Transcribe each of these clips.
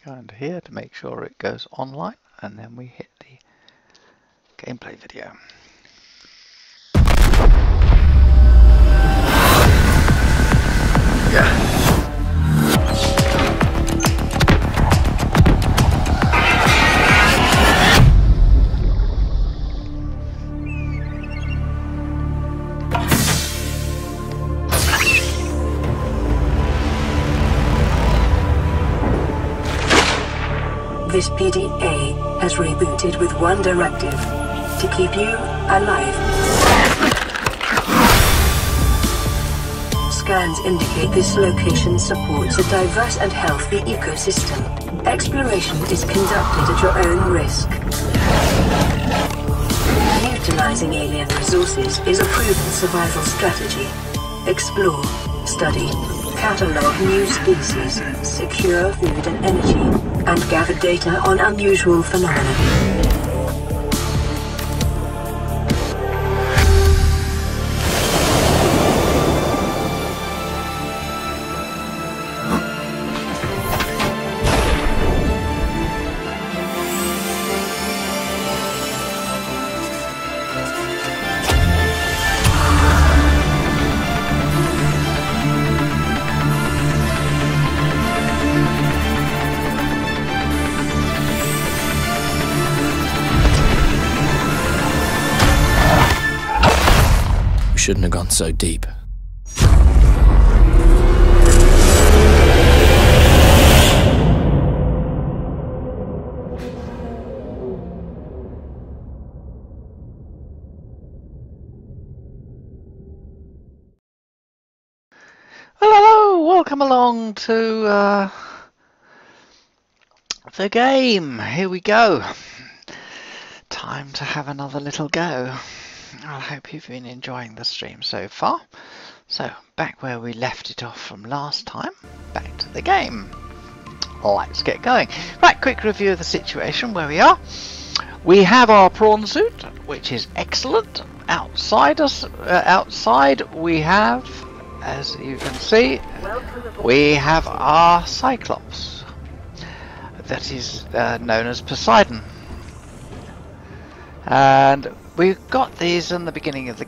Go into here to make sure it goes online, and then we hit the gameplay video. Yeah. This PDA has rebooted with one directive: to keep you alive. Scans indicate this location supports a diverse and healthy ecosystem. Exploration is conducted at your own risk. Utilizing alien resources is a proven survival strategy. Explore, study, catalog new species, secure food and energy, and gather data on unusual phenomena. Shouldn't have gone so deep. Hello, welcome along to the game. Here we go. Time to have another little go. I hope you've been enjoying the stream so far. So, back where we left it off from last time, back to the game. Let's get going. Right, quick review of the situation where we are. We have our prawn suit, which is excellent. Outside we have, as you can see, we have our Cyclops. That is known as Poseidon. And we've got these in the beginning of the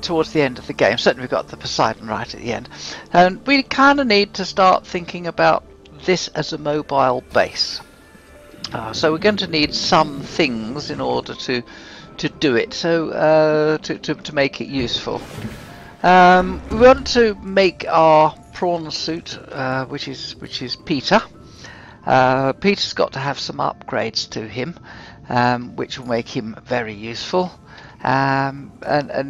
towards the end of the game. Certainly we've got the Poseidon right at the end. And we kind of need to start thinking about this as a mobile base. So we're going to need some things in order to do it, so to make it useful. We want to make our prawn suit, which is Peter. Peter's got to have some upgrades to him, which will make him very useful. And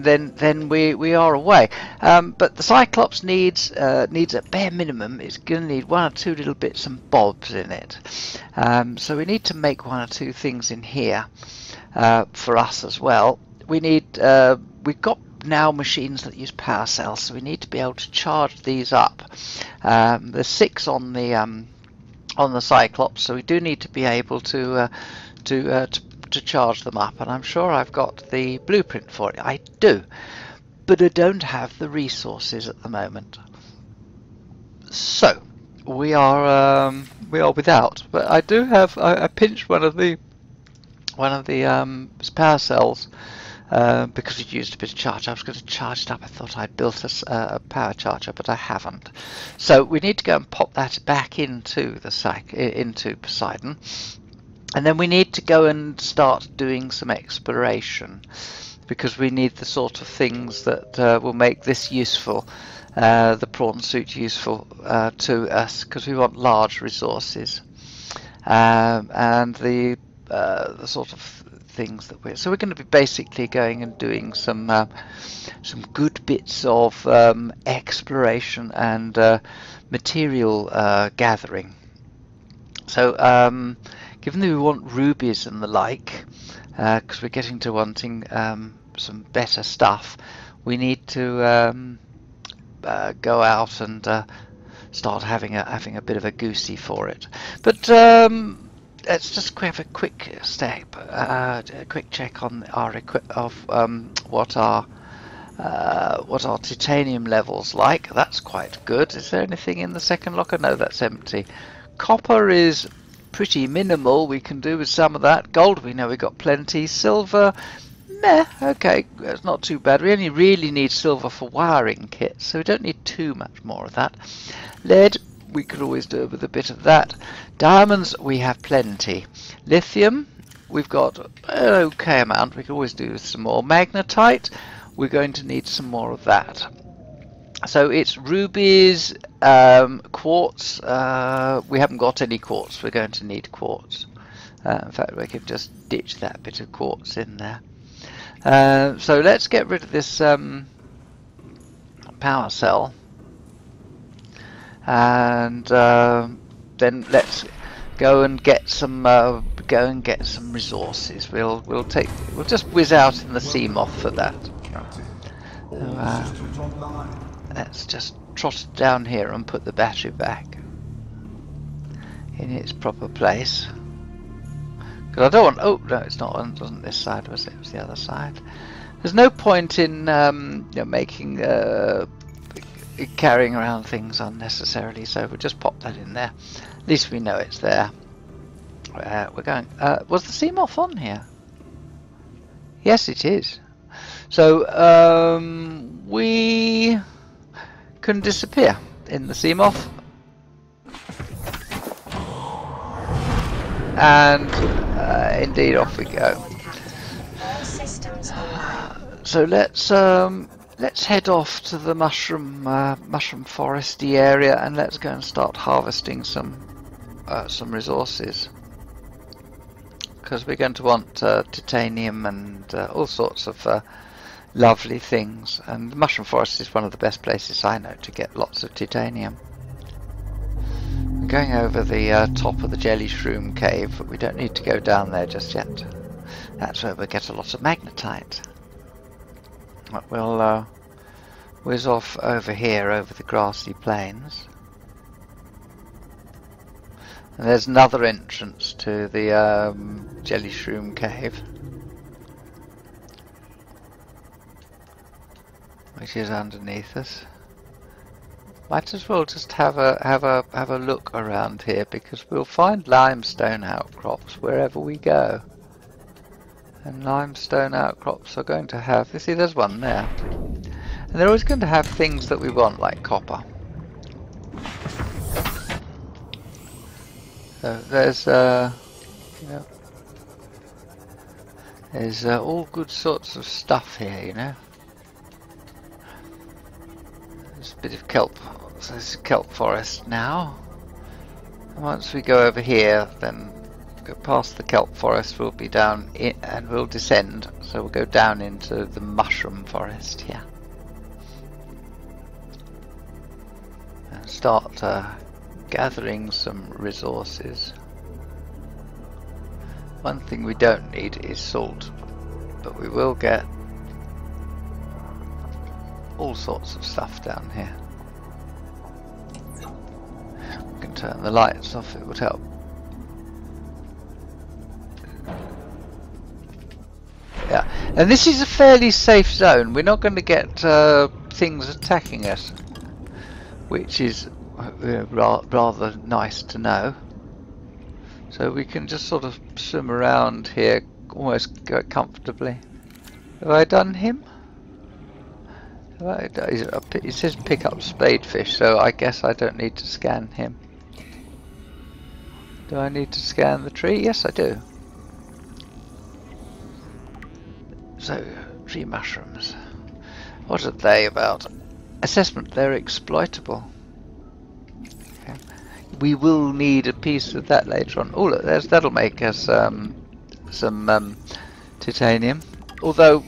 then we are away. But the Cyclops needs a bare minimum. It's going to need one or two little bits and bobs in it. So we need to make one or two things in here for us as well. We need we've got now machines that use power cells, so we need to be able to charge these up. There's 6 on the Cyclops, so we do need to be able to charge them up, and I'm sure I've got the blueprint for it. I do, but I don't have the resources at the moment, so we are without. But I do have. I pinched one of the power cells because it used a bit of charge. I was going to charge it up. I thought I'd built a power charger, but I haven't. So we need to go and pop that back into into Poseidon. And then we need to go and start doing some exploration, because we need the sort of things that will make this useful, the prawn suit useful to us, because we want large resources, and the sort of things that we're going to be basically going and doing some good bits of exploration and material gathering. So given that we want rubies and the like, because we're getting to wanting some better stuff, we need to go out and start having a bit of a goosey for it. But let's just have a quick step, a quick check on our what our titanium levels like. That's quite good. Is there anything in the second locker? No, that's empty. Copper is pretty minimal. We can do with some of that. Gold, we know we got plenty. Silver, meh, okay, that's not too bad. We only really need silver for wiring kits, so we don't need too much more of that. Lead, we could always do with a bit of that. Diamonds, we have plenty. Lithium, we've got an okay amount. We could always do with some more. Magnetite, we're going to need some more of that. So it's rubies, quartz. We haven't got any quartz. We're going to need quartz. In fact, we can just ditch that bit of quartz in there. So let's get rid of this power cell, and then let's go and get some resources. We'll just whiz out in the sea moth for that. Let's just trot it down here and put the battery back in its proper place. Because I don't want. Oh no, it's not. It wasn't this side, was it? It was the other side. There's no point in making carrying around things unnecessarily. So we'll just pop that in there. At least we know it's there. We're going. Was the sea moth on here? Yes, it is. So we can disappear in the sea moth, and indeed off we go. So let's head off to the mushroom foresty area, and let's go and start harvesting some resources, because we're going to want titanium and all sorts of lovely things, and the mushroom forest is one of the best places I know to get lots of titanium. We're going over the top of the jelly shroom cave, but we don't need to go down there just yet. That's where we'll get a lot of magnetite. We'll whiz off over here, over the grassy plains. And there's another entrance to the jelly shroom cave, which is underneath us. Might as well just have a look around here, because we'll find limestone outcrops wherever we go. And limestone outcrops are going to have, you see there's one there. And they're always going to have things that we want, like copper. So there's there's all good sorts of stuff here, you know. There's a bit of kelp. So this is kelp forest now. And once we go over here, then go past the kelp forest, we'll be down in, and we'll descend. So we'll go down into the mushroom forest here and start gathering some resources. One thing we don't need is salt, but we will get all sorts of stuff down here. We can turn the lights off, it would help. Yeah, and this is a fairly safe zone. We're not going to get things attacking us, which is rather nice to know. So we can just sort of swim around here almost comfortably. Have I done him? It says pick up spadefish, so I guess I don't need to scan him. Do I need to scan the tree? Yes, I do. So, tree mushrooms. What are they about? Assessment, they're exploitable. Okay. We will need a piece of that later on. Oh look, that'll make us some titanium. Although,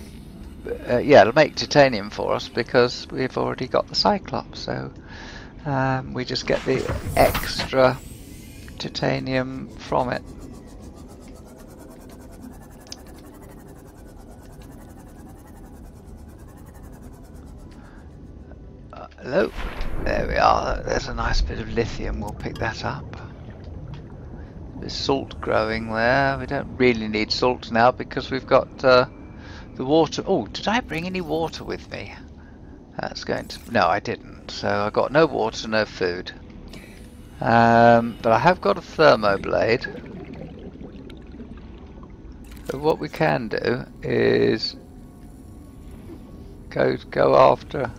yeah, it'll make titanium for us because we've already got the Cyclops, so we just get the extra titanium from it. Hello, there we are. There's a nice bit of lithium. We'll pick that up. There's salt growing there. We don't really need salt now because we've got the water. Oh, did I bring any water with me? That's going to... No, I didn't. So I got no water, no food. But I have got a thermoblade. So what we can do is go after.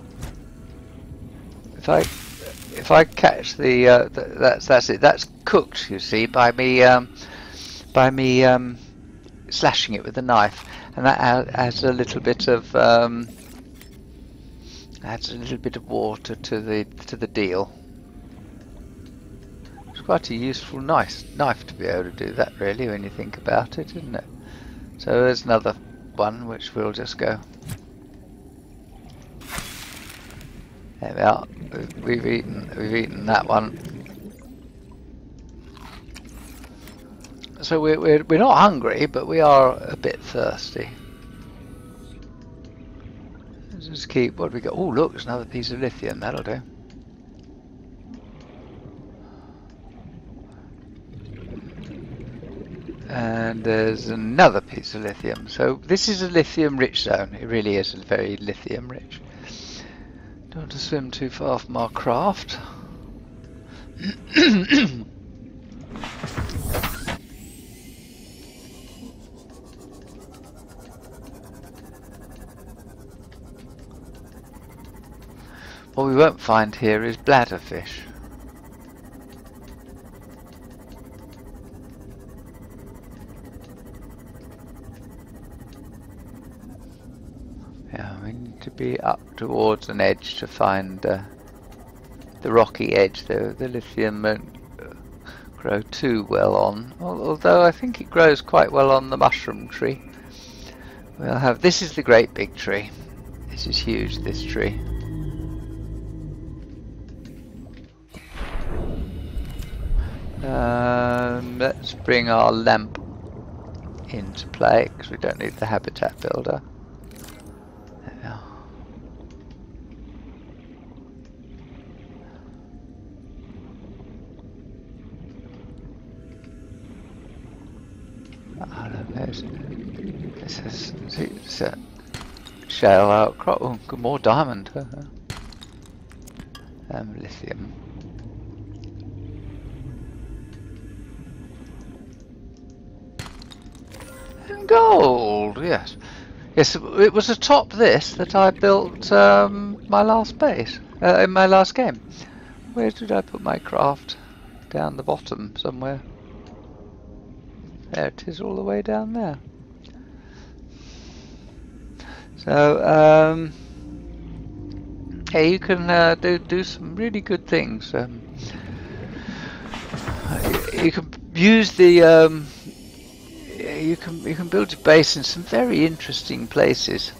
If I catch that's it. That's cooked, you see, by me slashing it with a knife, and that adds a little bit of water to the deal. It's quite a useful, nice knife to be able to do that, really, when you think about it, isn't it? So there's another one which we'll just go. There we are. We've eaten that one. So we're not hungry, but we are a bit thirsty. Let's just keep what we got. Oh, look, there's another piece of lithium. That'll do. And there's another piece of lithium. So this is a lithium-rich zone. It really is very lithium-rich. Don't want to swim too far from our craft. What we won't find here is bladderfish. Yeah, we need to be up towards an edge to find the rocky edge. The lithium won't grow too well on, although I think it grows quite well on the mushroom tree. We'll have, this is the great big tree. This is huge, this tree. Let's bring our lamp into play because we don't need the habitat builder. There we are. Oh, look, this is shale outcrop. Oh, more diamond. Lithium. Gold, yes. Yes, it was atop this that I built my last base, in my last game. Where did I put my craft? Down the bottom somewhere. There it is, all the way down there. So, yeah, you can do some really good things. You can use the you can build your base in some very interesting places.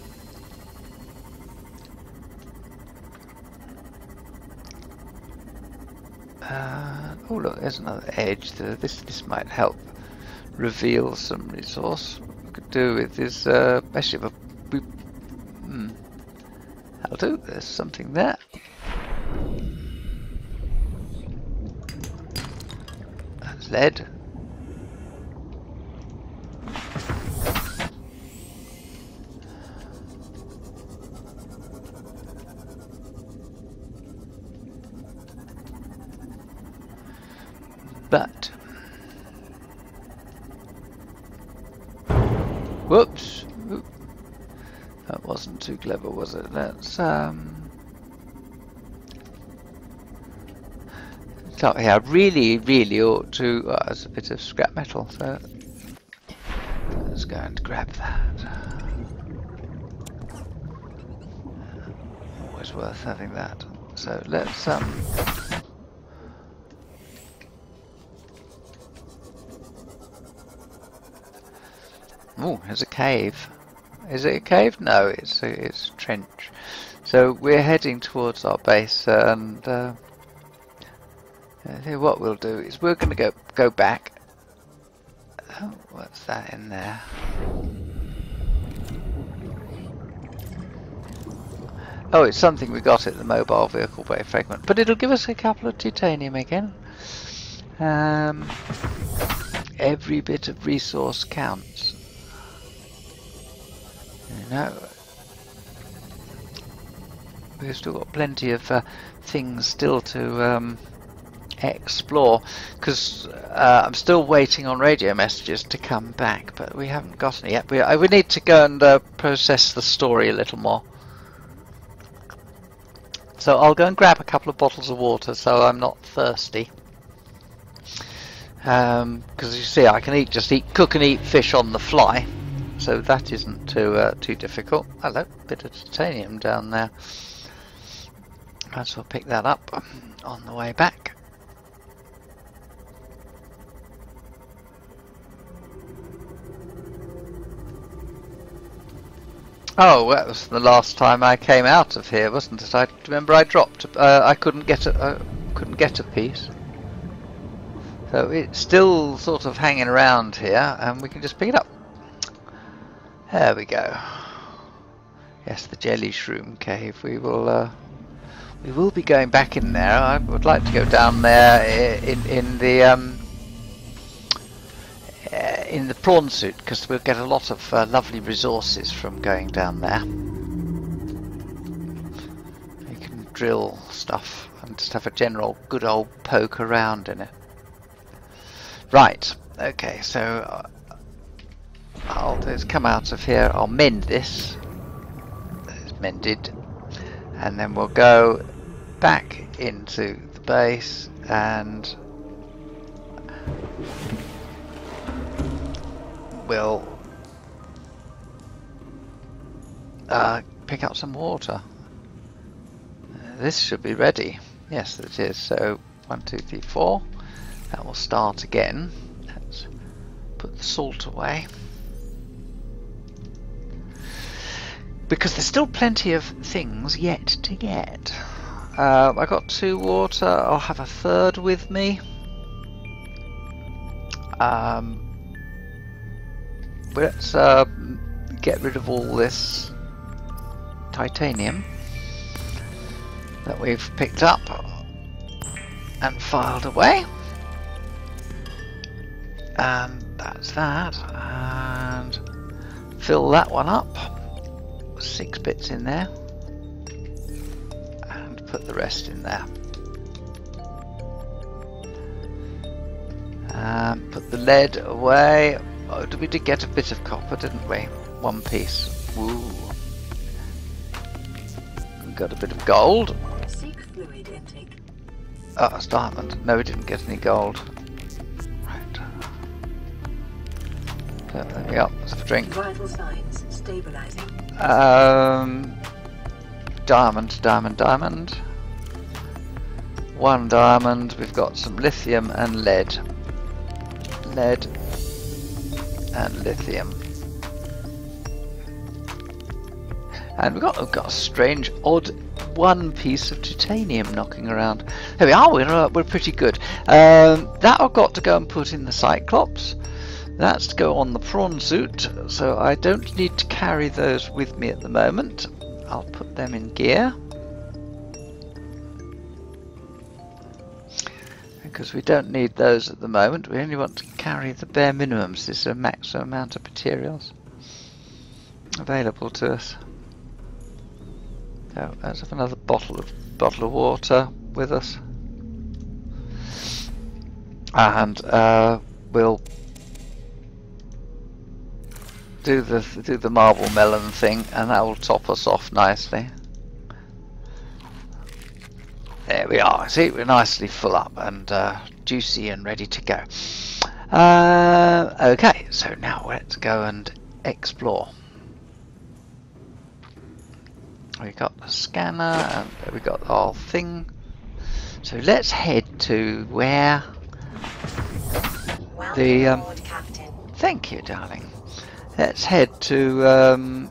Oh look, there's another edge. This might help reveal some resource. What we could do with this actually that'll do. There's something there. That's lead. But whoops, that wasn't too clever, was it? Let's so yeah, I really ought to. There's a bit of scrap metal, so let's go and grab that. Always worth having that. So let's oh, there's a cave. Is it a cave? No, it's a trench. So we're heading towards our base, and what we'll do is we're going to go back. Oh, what's that in there? Oh, it's something we got at the mobile vehicle bay fragment, but it'll give us a couple of titanium again. Every bit of resource counts. You know, we've still got plenty of things still to explore, because I'm still waiting on radio messages to come back, but we haven't got any yet. We need to go and process the story a little more. So I'll go and grab a couple of bottles of water so I'm not thirsty. Because you see, I can cook and eat fish on the fly, so that isn't too difficult. Hello, bit of titanium down there. Might as well pick that up on the way back. Oh, that was the last time I came out of here, wasn't it? I remember I dropped. I couldn't get a piece. So it's still sort of hanging around here, and we can just pick it up. There we go. Yes, the jelly shroom cave. We will be going back in there. I would like to go down there in the prawn suit, because we'll get a lot of lovely resources from going down there. You can drill stuff and just have a general good old poke around in it. Right, okay, so I'll just come out of here, I'll mend this. It's mended. And then we'll go back into the base and we'll pick up some water. This should be ready. Yes, it is. So 1, 2, 3, 4. That will start again. Let's put the salt away. Because there's still plenty of things yet to get. I got 2 water. I'll have a third with me. Let's get rid of all this titanium that we've picked up and filed away. And that's that. And fill that one up. 6 bits in there. And put the rest in there. Put the lead away. Oh, we did get a bit of copper, didn't we? 1 piece. Woo. We got a bit of gold. Seek fluid intake. Oh, it's diamond. No, we didn't get any gold. Right. So, there we go. Let's have a drink. Vital signs stabilizing. Diamond. 1 diamond. We've got some lithium and lead. Lead and lithium. And we've got a strange, odd 1 piece of titanium knocking around. There we are. We're pretty good. That I've got to go and put in the Cyclops. That's to go on the prawn suit, so I don't need to carry those with me at the moment. I'll put them in gear. Because we don't need those at the moment. We only want to carry the bare minimums. This is a maximum amount of materials available to us. So let's have another bottle of water with us. And we'll do the marble melon thing, and that will top us off nicely. There we are. See, we're nicely full up and juicy and ready to go. Okay, so now let's go and explore. We got the scanner and we got our thing. So let's head to where the thank you, darling. Let's head to the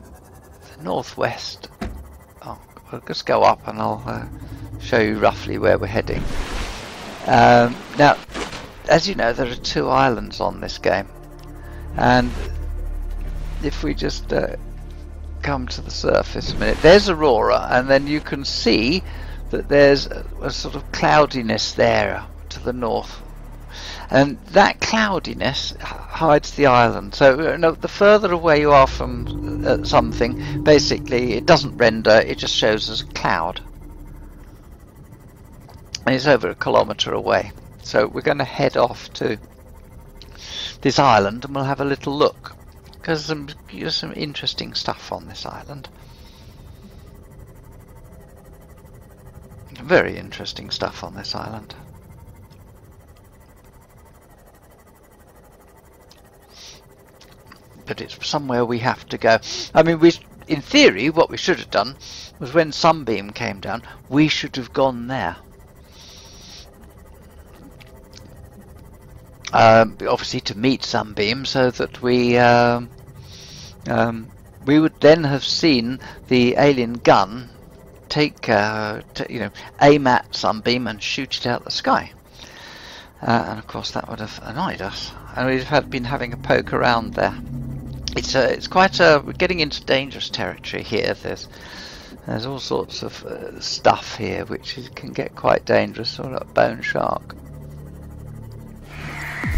northwest. Oh, we'll just go up and I'll show you roughly where we're heading. Now, as you know, there are 2 islands on this game, and if we just come to the surface a minute, there's Aurora, and then you can see that there's a sort of cloudiness there to the north, and that cloudiness hides the island. So the further away you are from something, basically it doesn't render, it just shows as a cloud. And it's over 1 kilometre away. So we're going to head off to this island and we'll have a little look, because there's some interesting stuff on this island. Very interesting stuff on this island. But it's somewhere we have to go. I mean, in theory, what we should have done was when Sunbeam came down, we should have gone there. Obviously to meet Sunbeam, so that we would then have seen the alien gun take, aim at Sunbeam and shoot it out the sky. And of course that would have annoyed us. And we've been having a poke around there. It's quite we're getting into dangerous territory here. There's all sorts of stuff here which can get quite dangerous, sort of bone shark.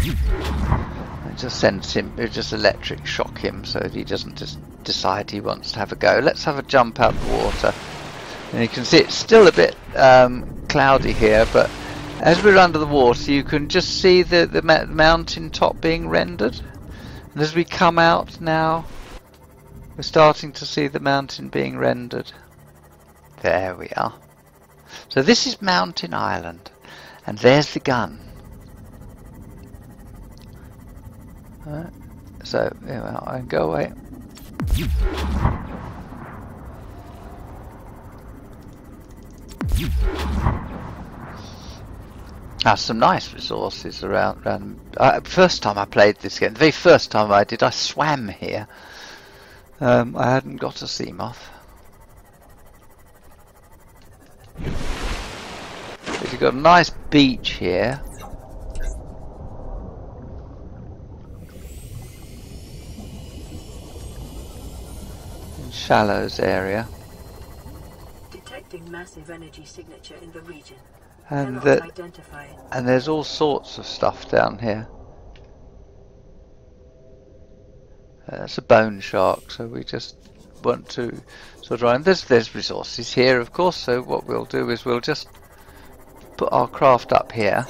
It just sends him, it just electric shock him so that he doesn't just decide he wants to have a go. Let's have a jump out the water. And you can see it's still a bit cloudy here, but as we're under the water you can just see the mountain top being rendered. And as we come out now, we're starting to see the mountain being rendered. There we are. So this is Mountain Island, and there's the gun. Right. So I can go away. Some nice resources around. First time I played this game, the very first time I did, I swam here. I hadn't got a sea moth. But you've got a nice beach here. In Shallows area. Detecting massive energy signature in the region. And identify it. And there's all sorts of stuff down here. It's a bone shark, so we just want to sort of run. There's resources here, of course. So what we'll do is we'll just put our craft up here,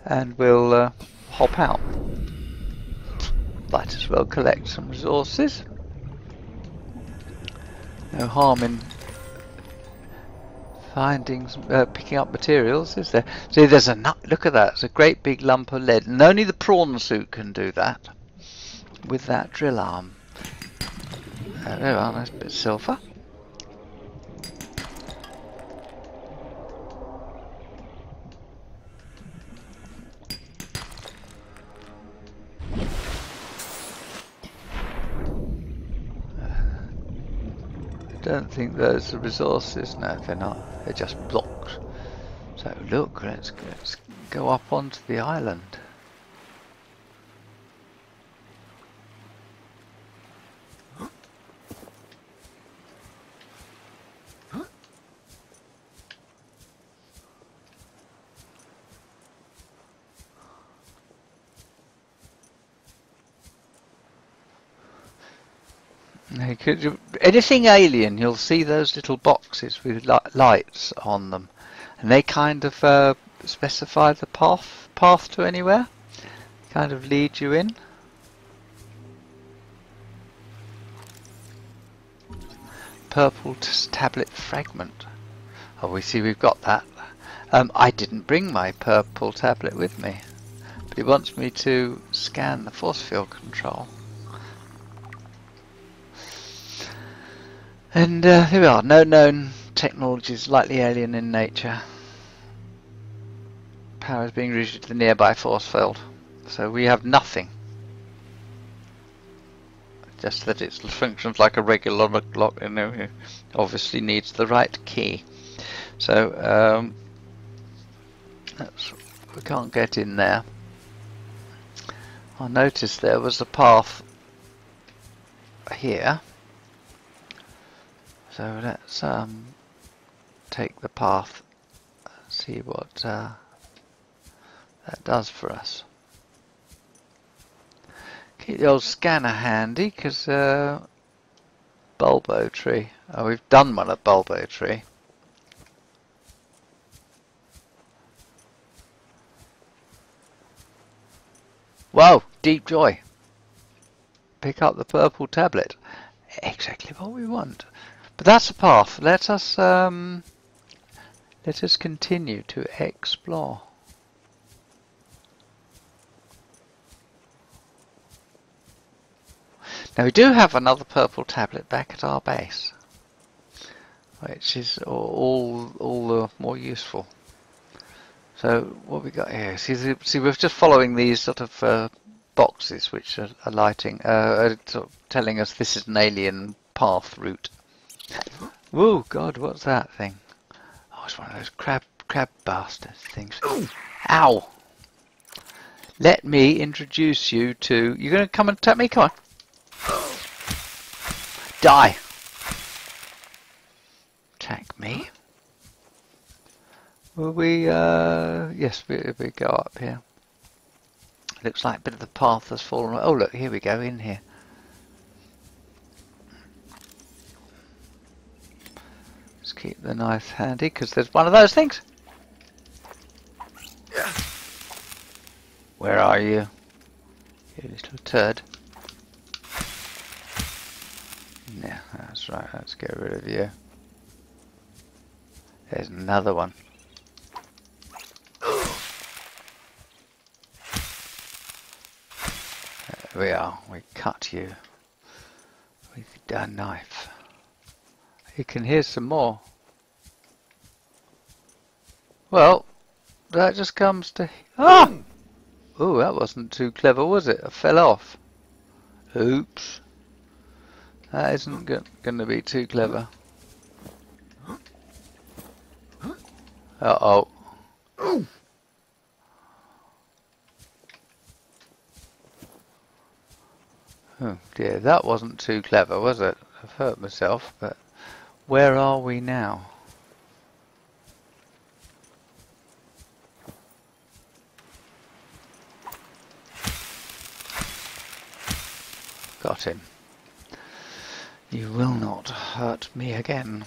and we'll hop out. Might as well collect some resources. No harm in picking up materials, is there? See, there's a nut. Look at that. It's a great big lump of lead, and only the prawn suit can do that with that drill arm. There we are. Nice bit of silver. I don't think those are resources. No, they're not. They're just blocks. So look, let's go up onto the island. Anything alien, you'll see those little boxes with lights on them, and they kind of specify the path to anywhere, kind of lead you in. Purple tablet fragment. Oh, we see we've got that. I didn't bring my purple tablet with me, but it wants me to scan the force field control. And here we are, no known technologies likely alien in nature. Power is being routed to the nearby force field. So we have nothing. Just that it functions like a regular lock, and it obviously needs the right key. So we can't get in there. I noticed there was a path here. So let's take the path and see what that does for us. Keep the old scanner handy, because Bulbo tree. Oh, we've done one at Bulbo tree. Wow, deep joy. Pick up the purple tablet. Exactly what we want. But that's the path. Let us continue to explore. Now we do have another purple tablet back at our base, which is all the more useful. So what we got here? See, we're just following these sort of boxes which are lighting, sort of telling us this is an alien path route. Whoa, God, what's that thing? Oh, it's one of those crab bastard things. Ow! Let me introduce you to. You're going to come and attack me? Come on. Die. Attack me. Will we? Yes, we go up here. Looks like a bit of the path has fallen. Oh, look, here we go, in here. Let's keep the knife handy, because there's one of those things. Where are you? You little turd. Yeah, that's right, let's get rid of you. There's another one. There we are, we cut you with the knife. You can hear some more. Well, that just comes to... Ah! Oh, that wasn't too clever, was it? I fell off. Oops. That isn't going to be too clever. Uh-oh. Oh dear, that wasn't too clever, was it? I've hurt myself, but where are we now? Got him. You will not hurt me again.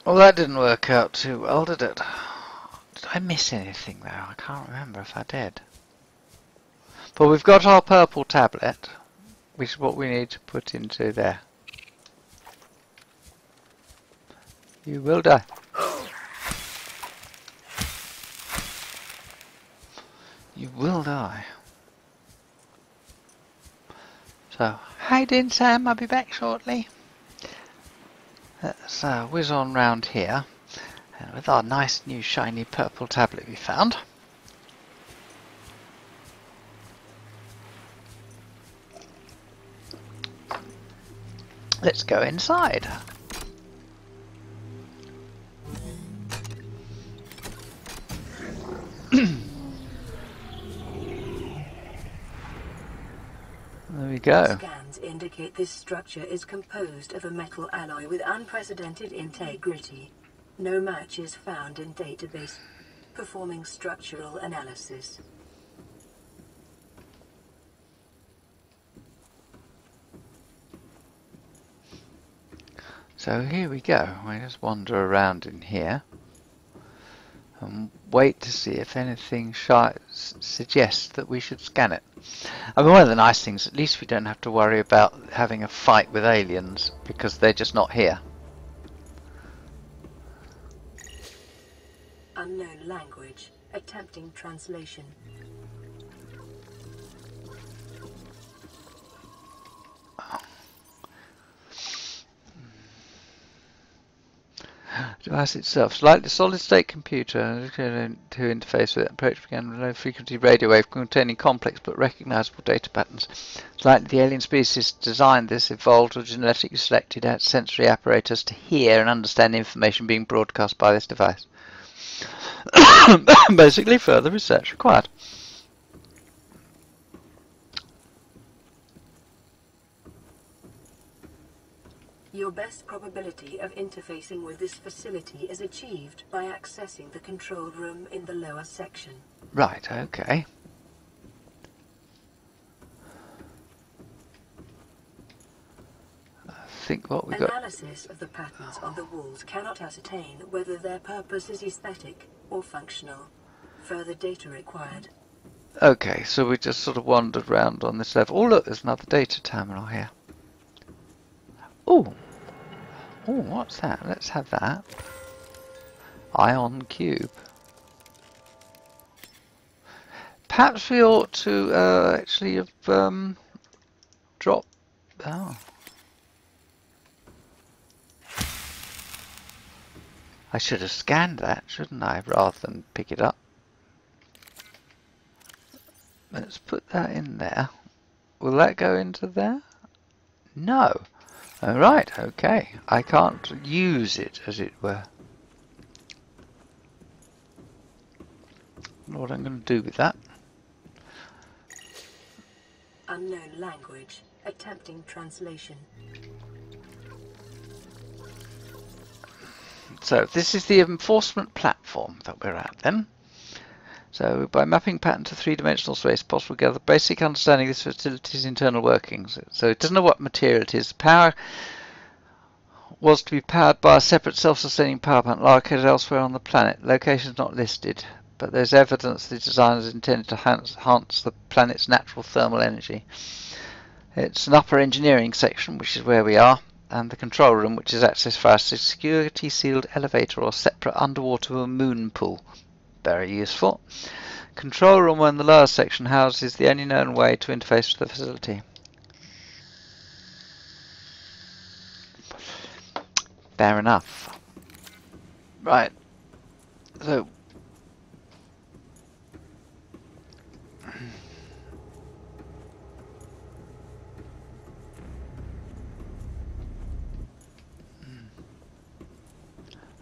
Well, that didn't work out too well, did it? Did I miss anything though? I can't remember if I did. But we've got our purple tablet, which is what we need to put into there. You will die. You will die. So, hide in, Sam. I'll be back shortly. Let's whiz on round here with our nice new shiny purple tablet we found. Let's go inside. There we go. Scans indicate this structure is composed of a metal alloy with unprecedented integrity. No match is found in database. Performing structural analysis. So here we go. We just wander around in here and wait to see if anything suggests that we should scan it. I mean, one of the nice things, at least we don't have to worry about having a fight with aliens because they're just not here. Unknown language. Attempting translation. Device itself, slightly solid-state computer to interface with it. Approach began with low-frequency radio wave containing complex but recognizable data patterns. Slightly, the alien species designed this evolved or genetically selected out sensory apparatus to hear and understand the information being broadcast by this device. Basically, further research required. Your best probability of interfacing with this facility is achieved by accessing the control room in the lower section. Right, okay. think what we got. Analysis of the patterns on the walls cannot ascertain whether their purpose is aesthetic or functional. Further data required. Okay, so we just sort of wandered around on this level. Oh look, there's another data terminal here. Oh, what's that? Let's have that. Ion cube. Perhaps we ought to actually have dropped. Oh. I should have scanned that, shouldn't I, rather than pick it up. Let's put that in there. Will that go into there? No. Alright, okay. I can't use it, as it were. I don't know what I'm going to do with that. Unknown language. Attempting translation. So this is the enforcement platform that we're at then. So by mapping pattern to three-dimensional space, possible to gather basic understanding of this facility's internal workings. So it doesn't know what material it is. Power was to be powered by a separate self-sustaining power plant located elsewhere on the planet. Location is not listed, but there's evidence the design is intended to enhance the planet's natural thermal energy. It's an upper engineering section, which is where we are, and the control room, which is accessed via a security-sealed elevator or separate underwater moon pool. Very useful. Control room in the lower section houses the only known way to interface with the facility. Fair enough. Right. So.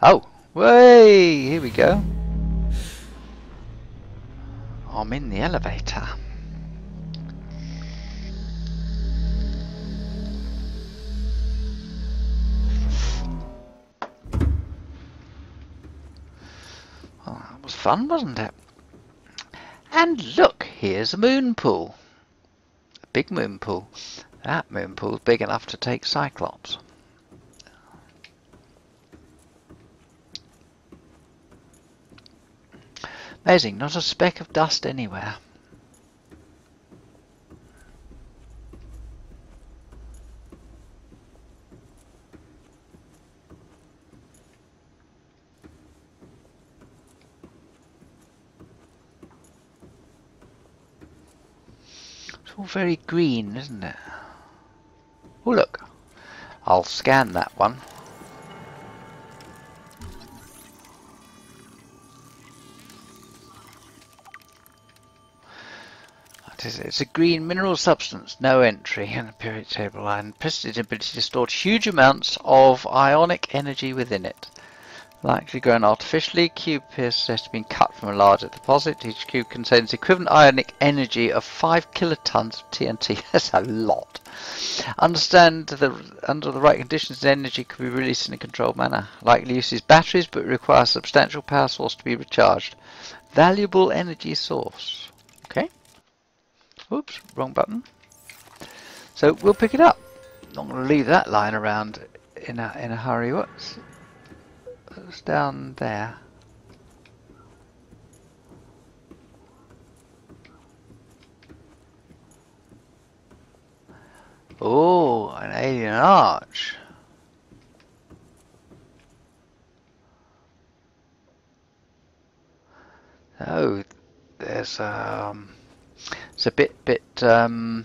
Oh, way! Here we go. I'm in the elevator. Well, that was fun, wasn't it? And look, here's a moon pool. A big moon pool. That moon pool is big enough to take Cyclops. Amazing, not a speck of dust anywhere. It's all very green, isn't it? Oh look, I'll scan that one. It's a green mineral substance, no entry in the periodic table line. Its ability to store huge amounts of ionic energy within it. Likely grown artificially, cube appears to have been cut from a larger deposit. Each cube contains equivalent ionic energy of 5 kilotons of TNT. That's a lot. Understand that under the right conditions, the energy could be released in a controlled manner. Likely uses batteries, but requires a substantial power source to be recharged. Valuable energy source. Okay. Oops, wrong button. So we'll pick it up. Not going to leave that lying around in a hurry. What's down there? Oh, an alien arch. Oh, there's it's a bit oh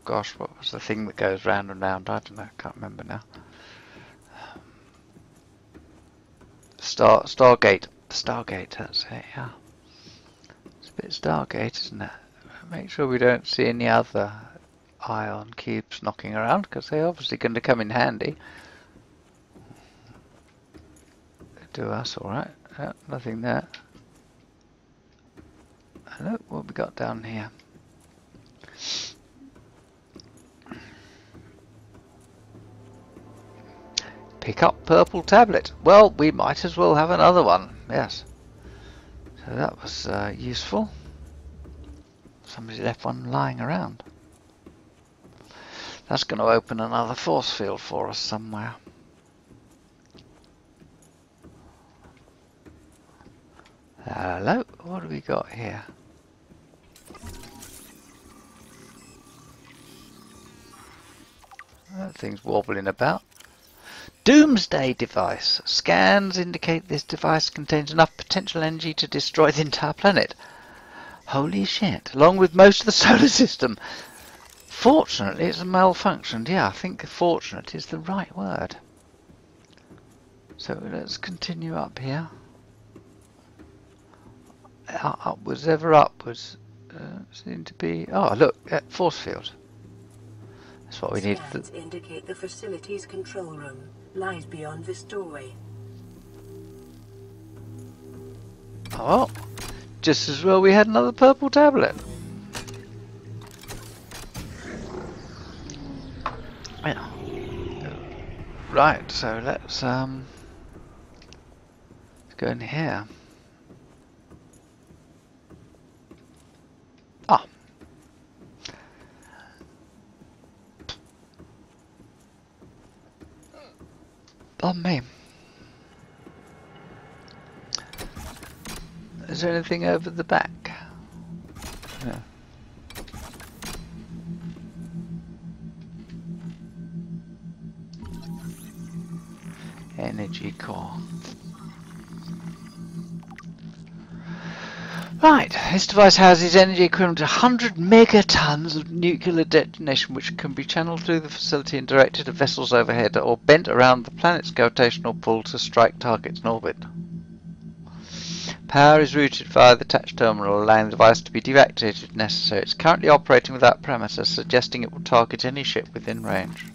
gosh, what was the thing that goes round and round? I don't know, I can't remember now. Stargate, that's it, yeah. It's a bit Stargate, isn't it? Make sure we don't see any other ion cubes knocking around, because they're obviously going to come in handy. Do us alright. Yeah, nothing there. Look what we got down here. Pick up purple tablet. Well, we might as well have another one. Yes. So that was useful. Somebody left one lying around. That's going to open another force field for us somewhere. Hello, what do we got here? That thing's wobbling about. Doomsday device. Scans indicate this device contains enough potential energy to destroy the entire planet. Holy shit. Along with most of the solar system. Fortunately, it's malfunctioned. Yeah, I think fortunate is the right word. So let's continue up here. Upwards, ever upwards. Seem to be... Oh, look, force field. That's what we need. Scans indicate the facility's control room lies beyond this doorway. Oh, just as well we had another purple tablet. Yeah. Right, so let's go in here. Ah. Oh me. Is there anything over the back? No. Energy core. Right, this device houses energy equivalent to 100 megatons of nuclear detonation, which can be channeled through the facility and directed at vessels overhead or bent around the planet's gravitational pull to strike targets in orbit. Power is routed via the attached terminal, allowing the device to be deactivated if necessary. It's currently operating without parameters, suggesting it will target any ship within range.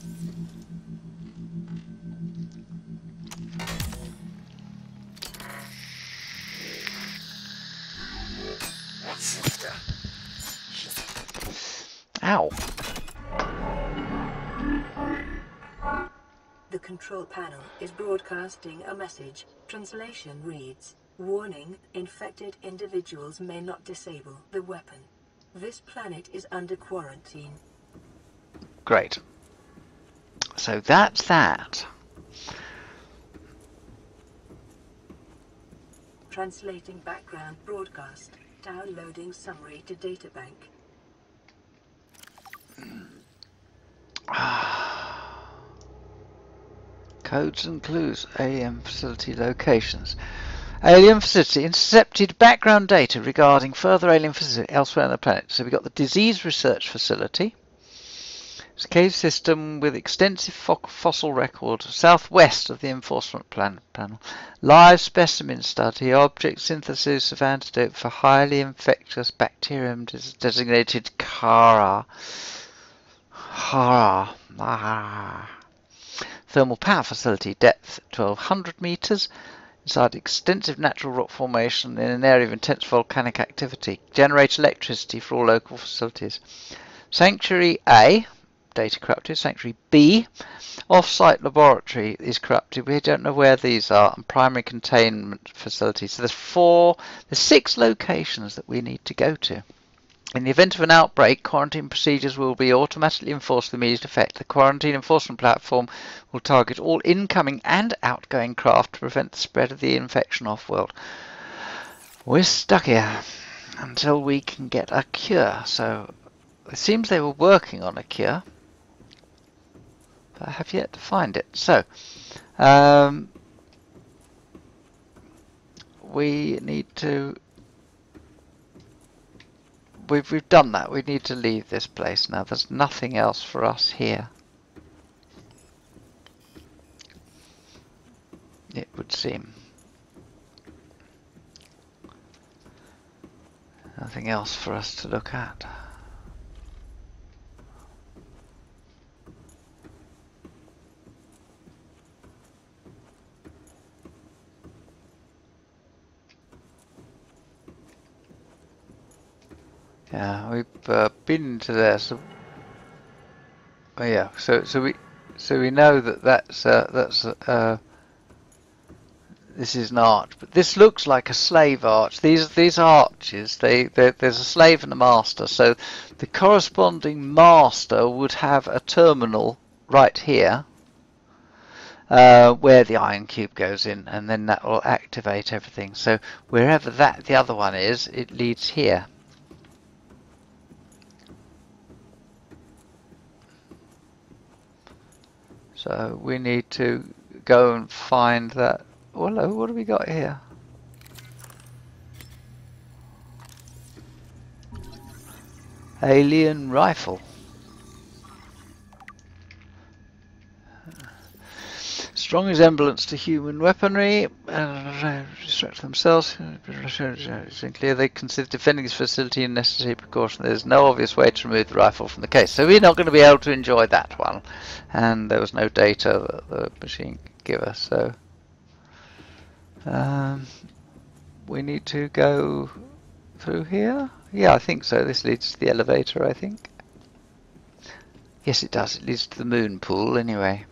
Ow. The control panel is broadcasting a message. Translation reads, "Warning, infected individuals may not disable the weapon. This planet is under quarantine." Great. So that's that. Translating background broadcast. Downloading summary to databank. Codes and clues. Alien facility locations. Alien facility intercepted background data regarding further alien facility elsewhere on the planet. So we've got the disease research facility. It's a cave system with extensive fossil record southwest of the enforcement panel. Live specimen study, object synthesis of antidote for highly infectious bacterium designated Kara. Thermal power facility, depth 1200 meters, inside extensive natural rock formation in an area of intense volcanic activity. Generate electricity for all local facilities. Sanctuary A, data corrupted. Sanctuary B, off-site laboratory is corrupted. We don't know where these are. And primary containment facilities. So there's 6 locations that we need to go to. In the event of an outbreak, quarantine procedures will be automatically enforced with immediate effect. The quarantine enforcement platform will target all incoming and outgoing craft to prevent the spread of the infection off-world. We're stuck here until we can get a cure. So it seems they were working on a cure, but I have yet to find it. So we need to... We've done that. We need to leave this place now. There's nothing else for us here, it would seem. Nothing else for us to look at. Yeah, we've been to there. So, oh yeah. So we know that that's This is an arch, but this looks like a slave arch. These arches, there's a slave and a master, so the corresponding master would have a terminal right here, where the iron cube goes in, and then that will activate everything. So wherever the other one is, it leads here. So we need to go and find that. Hello, what have we got here? Alien rifle. Strong resemblance to human weaponry. Distract themselves. It's clear they consider defending this facility a necessary precaution. There's no obvious way to remove the rifle from the case, so we're not going to be able to enjoy that one. And there was no data that the machine could give us, so we need to go through here. Yeah, I think so. This leads to the elevator, I think. Yes, it does. It leads to the moon pool, anyway.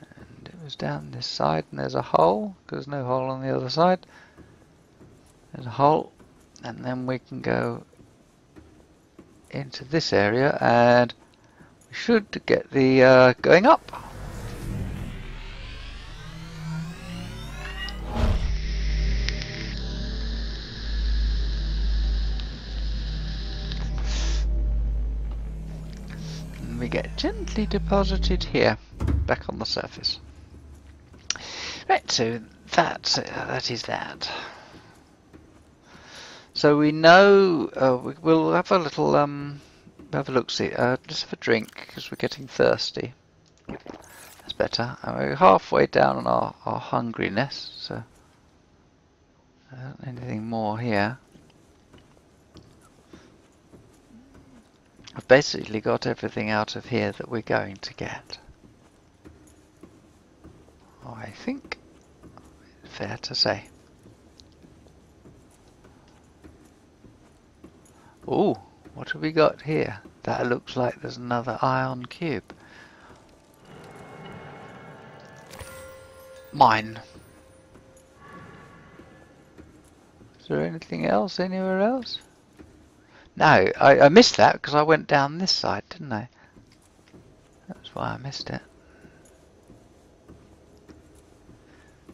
And it was down this side, and there's a hole. There's no hole on the other side. There's a hole, and then we can go into this area, and we should get the going up. We get gently deposited here, back on the surface. Right, so that is that. So we know we'll have a little have a look. See, let's have a drink because we're getting thirsty. That's better. And we're halfway down on our hungriness. So anything more here? I've basically got everything out of here that we're going to get. I think fair to say. Ooh, what have we got here? That looks like there's another ion cube. Mine. Is there anything else anywhere else? No, I missed that because I went down this side, didn't I? That's why I missed it.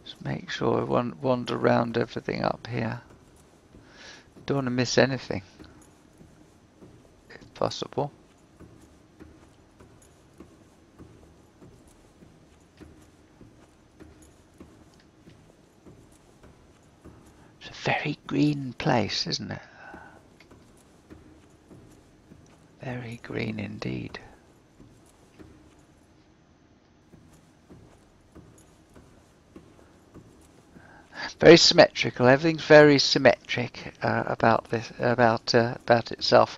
Just make sure I wander around everything up here. Don't want to miss anything, if possible. It's a very green place, isn't it? Very green indeed. Very symmetrical. Everything's very symmetric about this, about itself.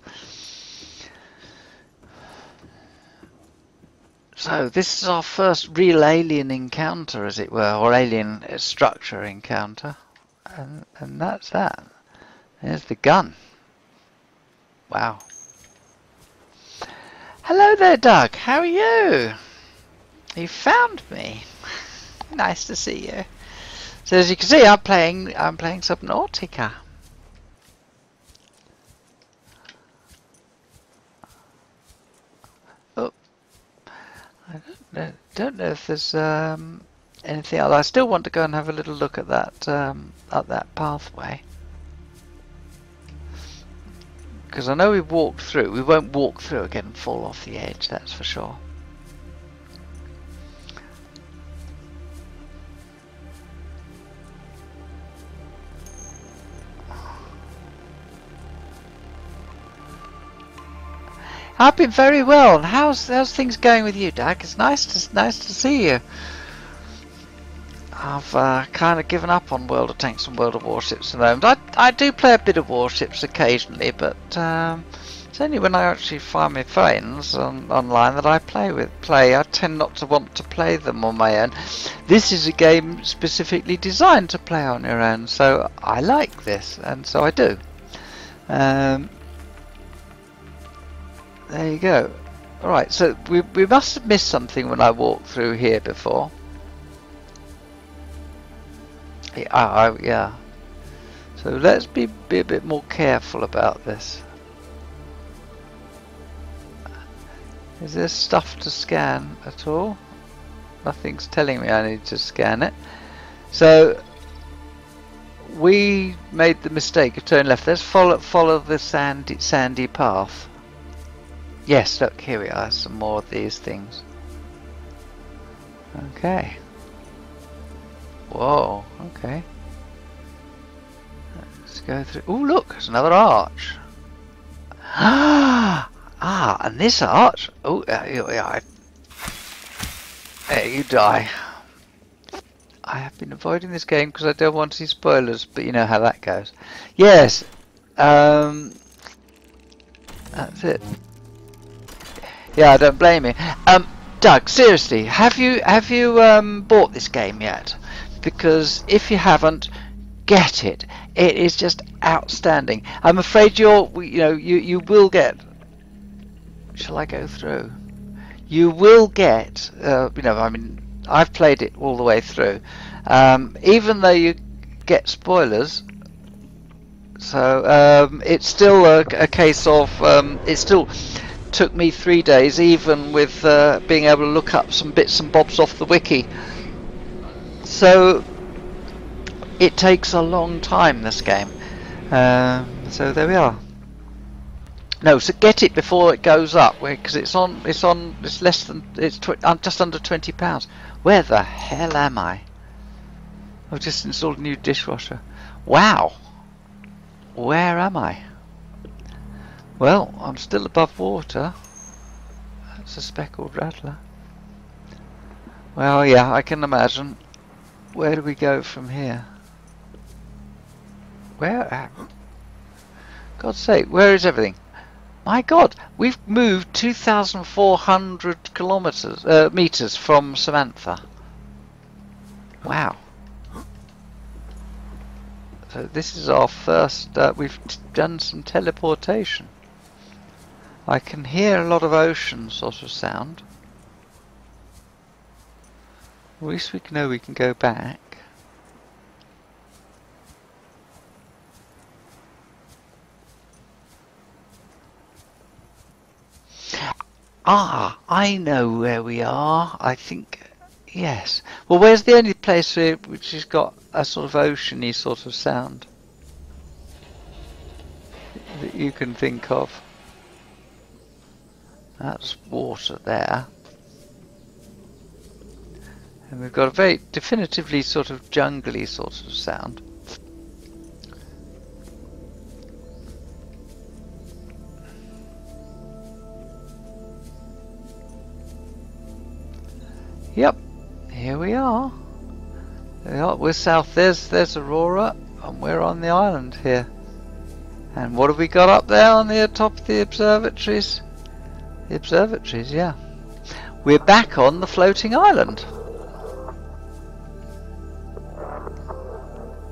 So this is our first real alien encounter, as it were, or alien structure encounter, and that's that. There's the gun. Wow. Hello there, Doug. How are you? You found me. Nice to see you. So as you can see, I'm playing Subnautica. Oh, I don't know if there's anything else. I still want to go and have a little look at that pathway. Because I know we've walked through. We won't walk through again and fall off the edge, that's for sure. I've been very well. How's things going with you, Doug? It's nice to see you. I've kind of given up on World of Tanks and World of Warships at the moment. I do play a bit of Warships occasionally, but it's only when I actually find my friends online that I play. I tend not to want to play them on my own. This is a game specifically designed to play on your own, so I like this, and so I do. There you go. Alright, so we must have missed something when I walked through here before. Yeah, yeah. So let's be a bit more careful about this. Is there stuff to scan at all? Nothing's telling me I need to scan it. So we made the mistake of turning left. Let's follow the sandy path. Yes, look, here we are. Some more of these things. Okay. Whoa, okay. Let's go through. Oh, look, there's another arch. Ah, and this arch. Oh, yeah. There you die. I have been avoiding this game because I don't want to see spoilers, but you know how that goes. Yes. That's it. Yeah, I don't blame you. Doug, seriously, have you bought this game yet? Because if you haven't, get it. It is just outstanding. I'm afraid you will get. Shall I go through? You will get. I mean, I've played it all the way through. Even though you get spoilers, so it's still a case of it still took me 3 days, even with being able to look up some bits and bobs off the wiki. So it takes a long time, this game. So there we are. No, so get it before it goes up, because it's less than just under £20. Where the hell am I? I've just installed a new dishwasher. Wow. Where am I? Well, I'm still above water. That's a speckled rattler. Well, yeah, I can imagine. Where do we go from here? Where? God's sake, where is everything? My God, we've moved 2,400 meters from Samantha. Wow. So this is our first. We've done some teleportation. I can hear a lot of ocean sort of sound. At least we know we can go back. Ah, I know where we are. I think, yes. Well, where's the only place which has got a sort of oceany sort of sound that you can think of? That's water there. And we've got a very definitively sort of jungly sort of sound. Yep, here we are. We're south. There's Aurora, and we're on the island here. And what have we got up there on the top of the observatories? The observatories, yeah. We're back on the floating island.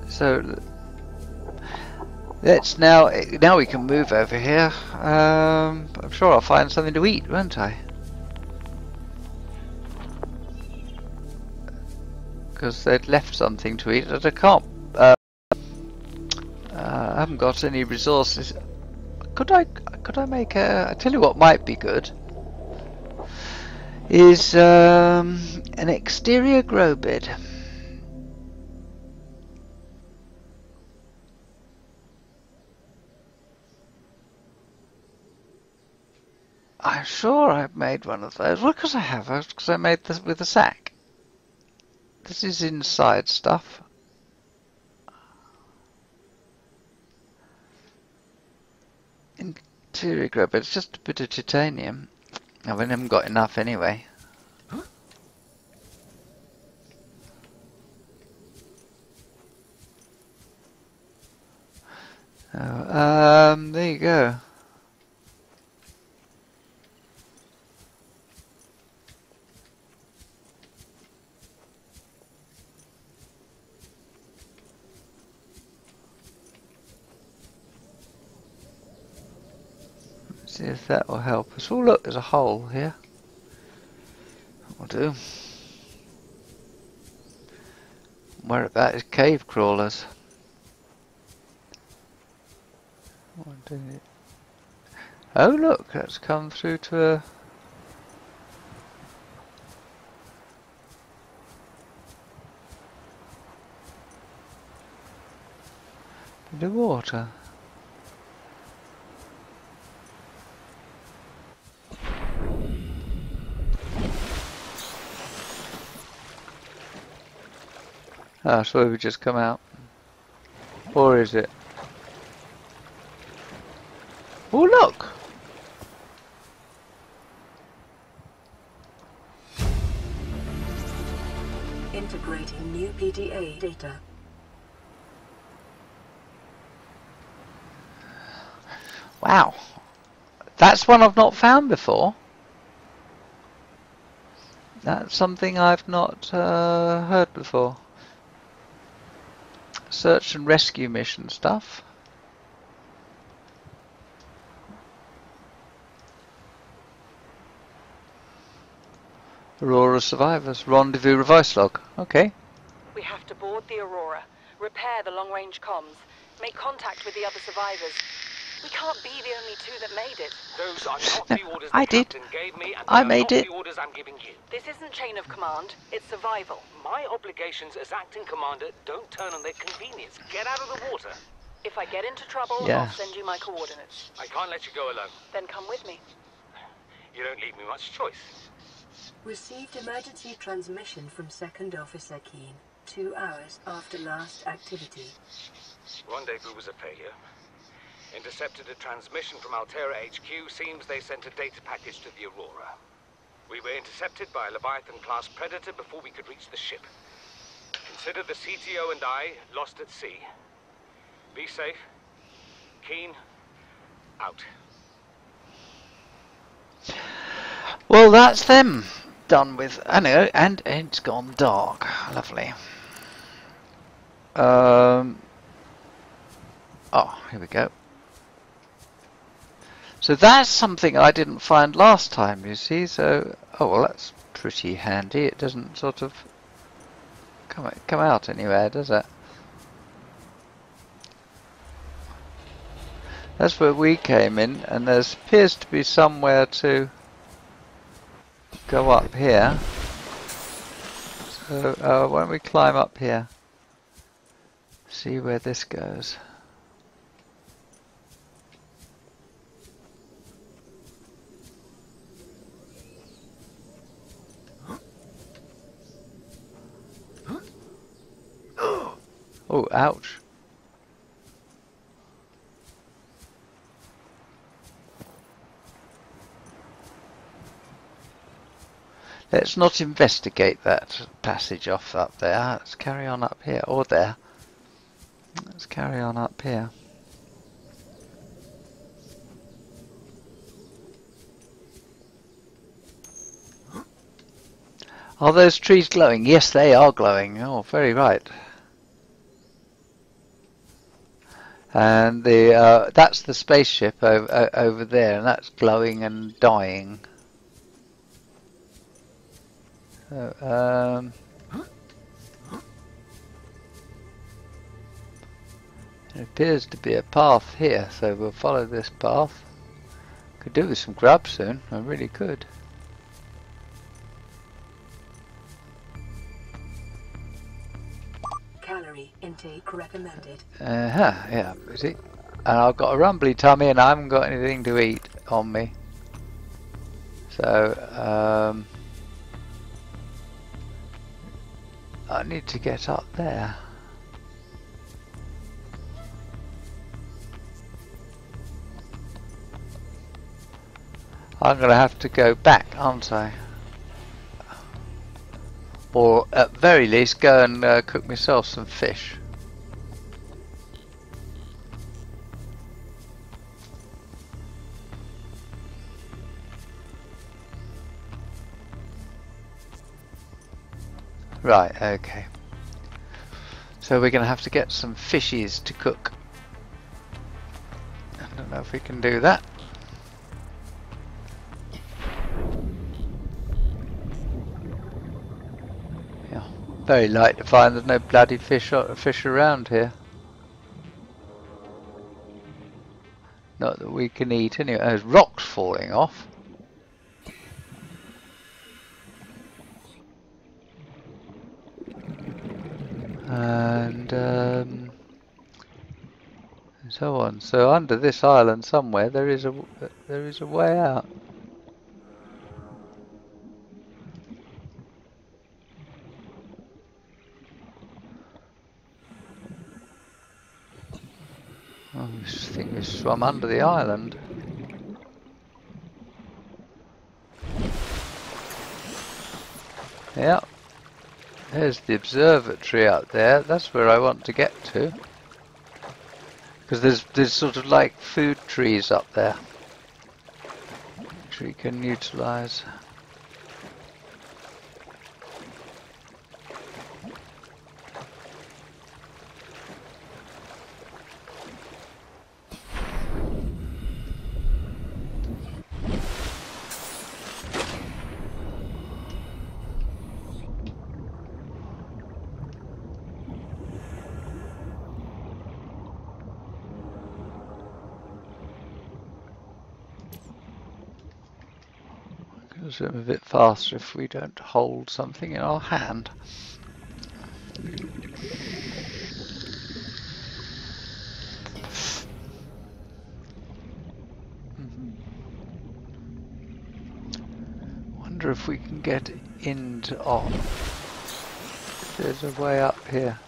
So let's now we can move over here. I'm sure I'll find something to eat, won't I? Because they'd left something to eat that I can't. I haven't got any resources. Could I make a? I tell you what might be good. Is an exterior grow bed. I'm sure I've made one of those. Well, because I have. Because I made this with a sack. This is inside stuff. Interior grow bed. It's just a bit of titanium. I haven't got enough anyway. There you go. See if that will help us. Oh look, there's a hole here. That'll do. Where about is cave crawlers? Oh look, that's come through to a... bit of water. Ah, so we've just come out. Or is it? Oh look! Integrating new PDA data. Wow, that's one I've not found before. That's something I've not heard before. Search and rescue mission stuff. Aurora survivors. Rendezvous revice log. Okay. We have to board the Aurora, repair the long-range comms, make contact with the other survivors. We can't be the only two that made it. Those are not the orders I the did. captain gave me, and I they are made not it. the orders I'm giving you. This isn't chain of command, it's survival. My obligations as acting commander don't turn on their convenience. Get out of the water. If I get into trouble, Yeah. I'll send you my coordinates. I can't let you go alone. Then come with me. You don't leave me much choice. Received emergency transmission from Second Officer Keen 2 hours after last activity. Rendezvous was a failure. Intercepted a transmission from Altera HQ. Seems they sent a data package to the Aurora. We were intercepted by a Leviathan-class Predator before we could reach the ship. Consider the CTO and I lost at sea. Be safe. Keen, out. Well, that's them done with. I know, and it's gone dark. Lovely. Oh, here we go. So that's something I didn't find last time, you see. So, oh well, that's pretty handy. It doesn't sort of come out anywhere, does it? That's where we came in, and there appears to be somewhere to go up here. So why don't we climb up here? See where this goes. Oh, ouch. Let's not investigate that passage off up there. Let's carry on up here, or there. Let's carry on up here. Are those trees glowing? Yes, they are glowing. Oh, very right. And that's the spaceship over there, and that's glowing and dying. So, there appears to be a path here, so we'll follow this path. Could do with some grub soon, I really could. Calorie intake recommended. Yeah, see? And I've got a rumbly tummy and I haven't got anything to eat on me. So, I need to get up there. I'm going to have to go back, aren't I? Or at very least go and cook myself some fish. Right, okay. So we're going to have to get some fishies to cook. I don't know if we can do that. Very light to find there's no bloody fish around here. Not that we can eat anyway. There's rocks falling off. And so on. So under this island somewhere there is a way out. Oh, this thing is swum under the island. Yeah. There's the observatory out there. That's where I want to get to. Because there's sort of like food trees up there, which we can utilise. Swim a bit faster if we don't hold something in our hand. Wonder if we can get into there's a way up here.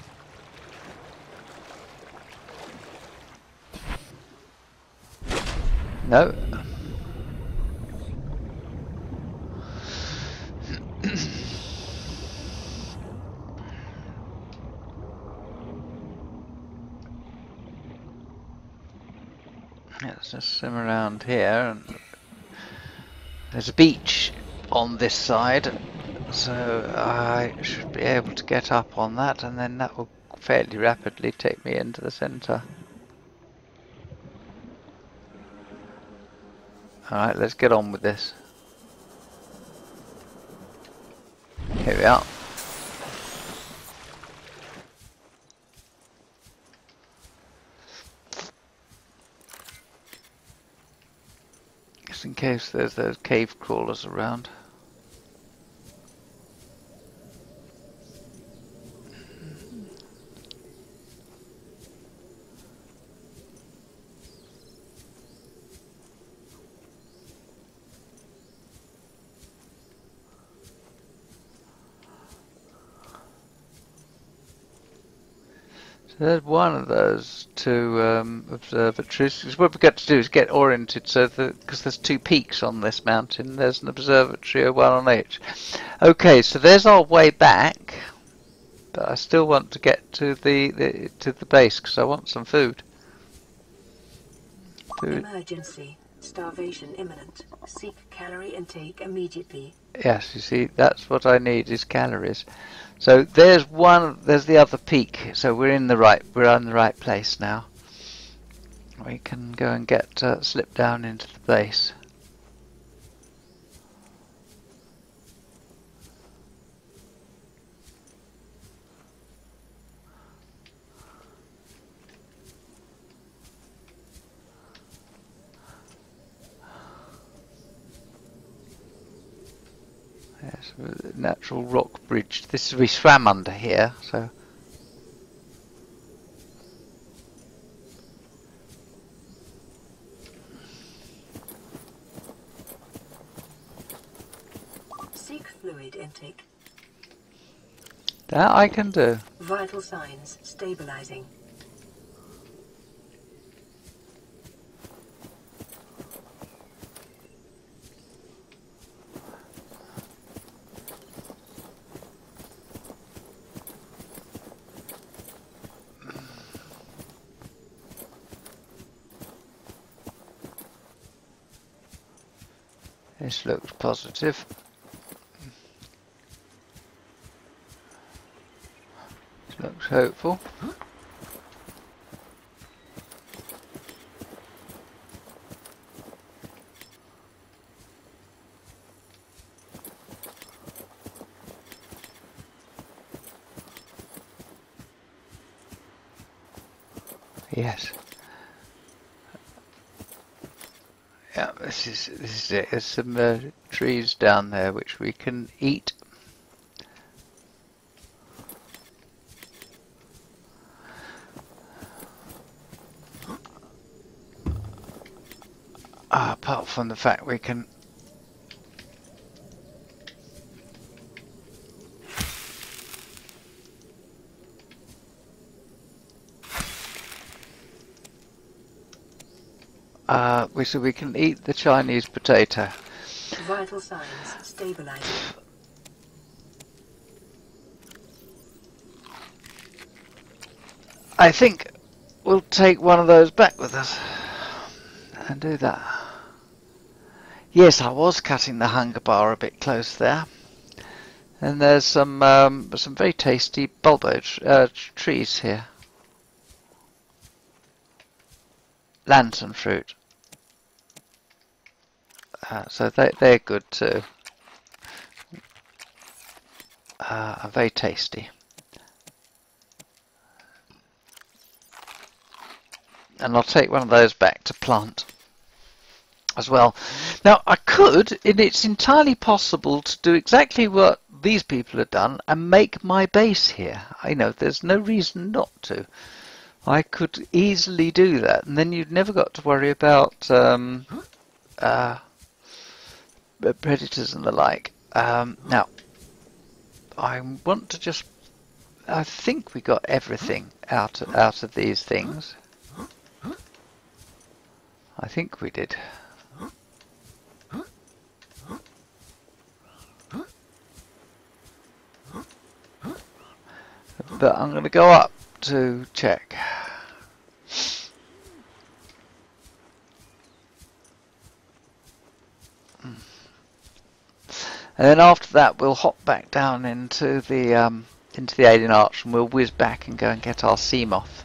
No. Let's just swim around here, and there's a beach on this side, so I should be able to get up on that, and then that will fairly rapidly take me into the centre. Alright, let's get on with this. Here we are. Just in case there's those cave crawlers around. So there's one of those two observatories. What we've got to do is get oriented, so because there's two peaks on this mountain, there's an observatory, one on each. Okay, so there's our way back, but I still want to get to the base because I want some food. Emergency. Starvation imminent. Seek calorie intake immediately. Yes, you see, that's what I need is calories. So there's the other peak. So we're in the right place now. We can go and get slip down into the base. Yes, natural rock bridge. We swam under here, so. Seek fluid intake. That I can do. Vital signs stabilizing. This looks positive. This looks hopeful. Yes. Yeah, this is it. There's some trees down there which we can eat. Apart from the fact we can we can eat the Chinese potato. Vital signs stabilizing. I think we'll take one of those back with us and do that. Yes, I was cutting the hunger bar a bit close there. And there's some very tasty bulbo trees here. Lantern fruit. So they're good too. Are very tasty. And I'll take one of those back to plant as well. Now I could, and it's entirely possible to do exactly what these people have done and make my base here. I know there's no reason not to. I could easily do that, and then you've never got to worry about predators and the like. Now, I want to just... I think we got everything out of these things. I think we did. But I'm going to go up to check. And then after that we'll hop back down into the alien arch and we'll whiz back and go and get our sea moth.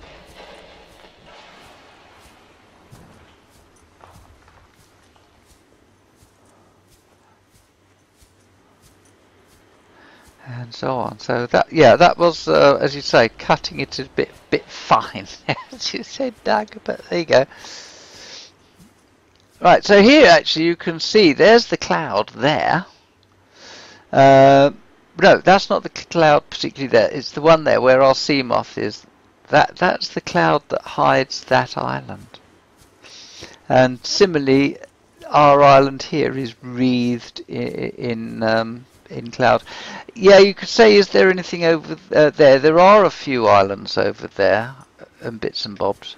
And so on. So that was, as you say, cutting it a bit fine, as you said, Doug. But there you go. Right. So here, actually, you can see there's the cloud there. No, that's not the cloud particularly there. It's the one there where our sea moth is. That's the cloud that hides that island. And similarly, our island here is wreathed in cloud. Yeah, you could say, is there anything over there? There are a few islands over there, and bits and bobs.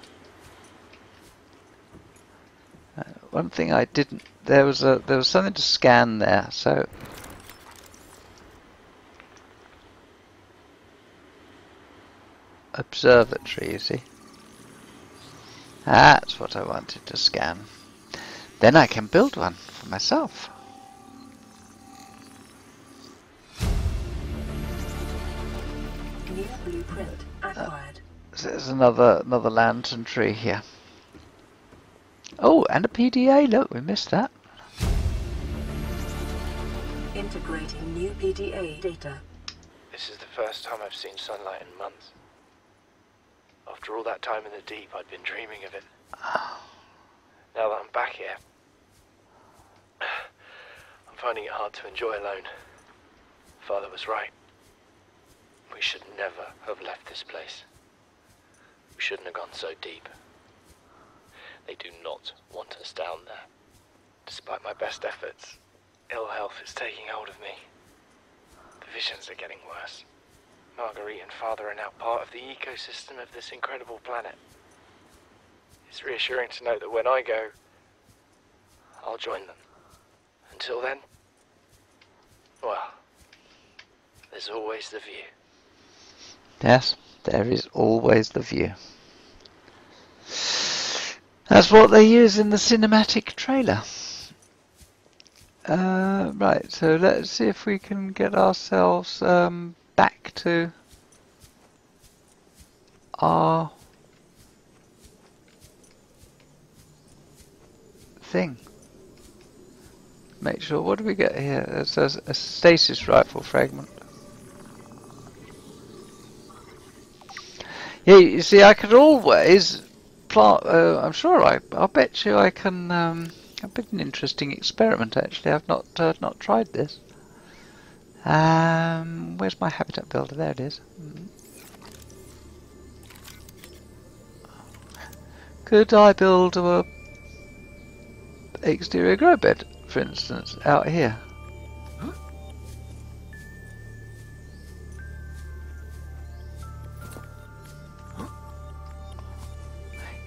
One thing I didn't. There was something to scan there. So observatory, you see. That's what I wanted to scan. Then I can build one for myself. New blueprint acquired. So there's another lantern tree here. Oh, and a PDA. Look, we missed that. Integrating new PDA data. This is the first time I've seen sunlight in months. After all that time in the deep, I'd been dreaming of it. Now that I'm back here, I'm finding it hard to enjoy alone. Father was right. We should never have left this place. We shouldn't have gone so deep. They do not want us down there. Despite my best efforts, ill health is taking hold of me. The visions are getting worse. Marguerite and Father are now part of the ecosystem of this incredible planet. It's reassuring to know that when I go, I'll join them. Until then, well, there's always the view. Yes, there is always the view. That's what they use in the cinematic trailer. Right, so let's see if we can get ourselves back to our thing. Make sure, what do we get here? There's a stasis rifle fragment. Yeah, you see, I could always plant. I'm sure I'll bet you I can. A bit an interesting experiment actually. I've not tried this. Where's my habitat builder? There it is. Could I build a exterior grow bed, for instance, out here?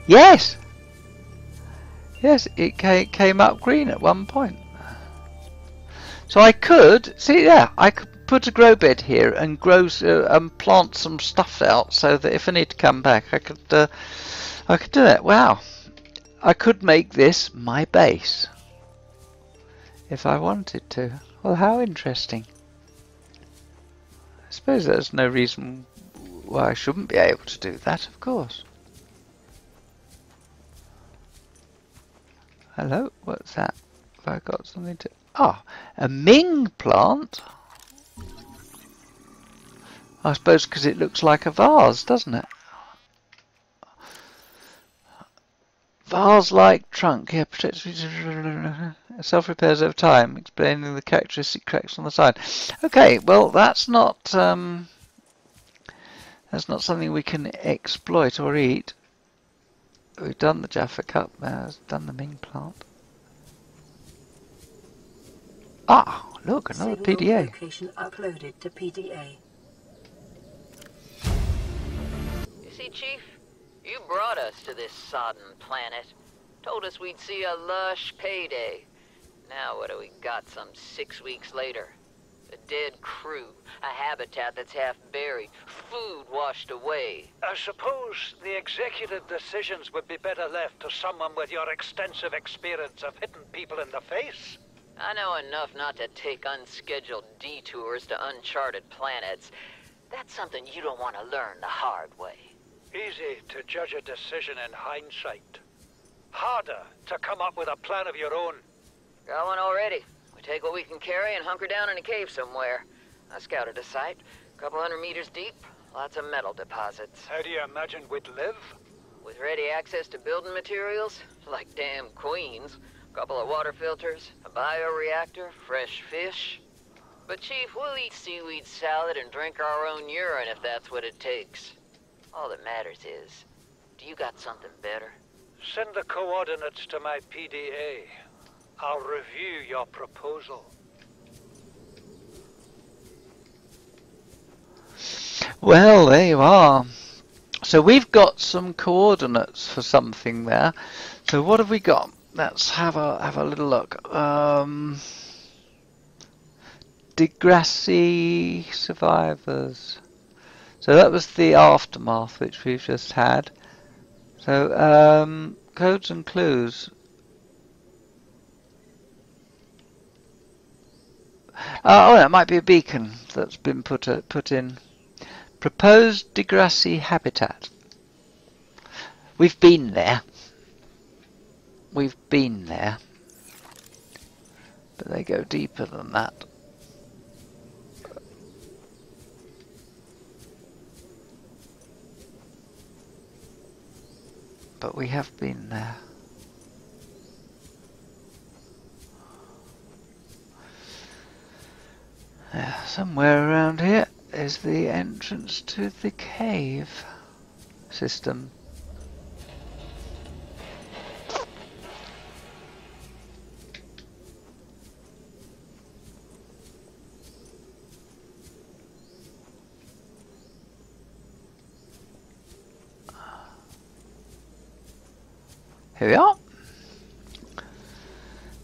Yes! Yes, it came up green at one point. So I could, see there, I could put a grow bed here and grow and plant some stuff out so that if I need to come back I could do that. Wow. I could make this my base if I wanted to. Well, how interesting. I suppose there's no reason why I shouldn't be able to do that, of course. Hello, what's that? Have I got something to... Ah, a Ming plant? I suppose because it looks like a vase, doesn't it? Vase-like trunk, yeah, self-repairs over time, explaining the characteristic cracks on the side. Okay, well that's not something we can exploit or eat. We've done the Jaffa Cup, we've done the Ming plant. Ah, look, another PDA. Location uploaded to PDA. You see, Chief, you brought us to this sodden planet. Told us we'd see a lush payday. Now what do we got some 6 weeks later? A dead crew, a habitat that's half buried, food washed away. I suppose the executive decisions would be better left to someone with your extensive experience of hitting people in the face. I know enough not to take unscheduled detours to uncharted planets. That's something you don't want to learn the hard way. Easy to judge a decision in hindsight. Harder to come up with a plan of your own. Got one already. We take what we can carry and hunker down in a cave somewhere. I scouted a site, a couple 100 meters deep, lots of metal deposits. How do you imagine we'd live? With ready access to building materials, like damn queens, a couple of water filters, a bioreactor, fresh fish. But Chief, we'll eat seaweed salad and drink our own urine if that's what it takes. All that matters is, do you got something better? Send the coordinates to my PDA. I'll review your proposal. Well, there you are. So we've got some coordinates for something there. So what have we got? Let's have a little look. Degrassi survivors. So that was the aftermath which we've just had. So codes and clues. Oh, that might be a beacon that's been put in. Proposed Degrassi habitat. We've been there. We've been there. But they go deeper than that. But we have been there. Somewhere around here is the entrance to the cave system. Here we are.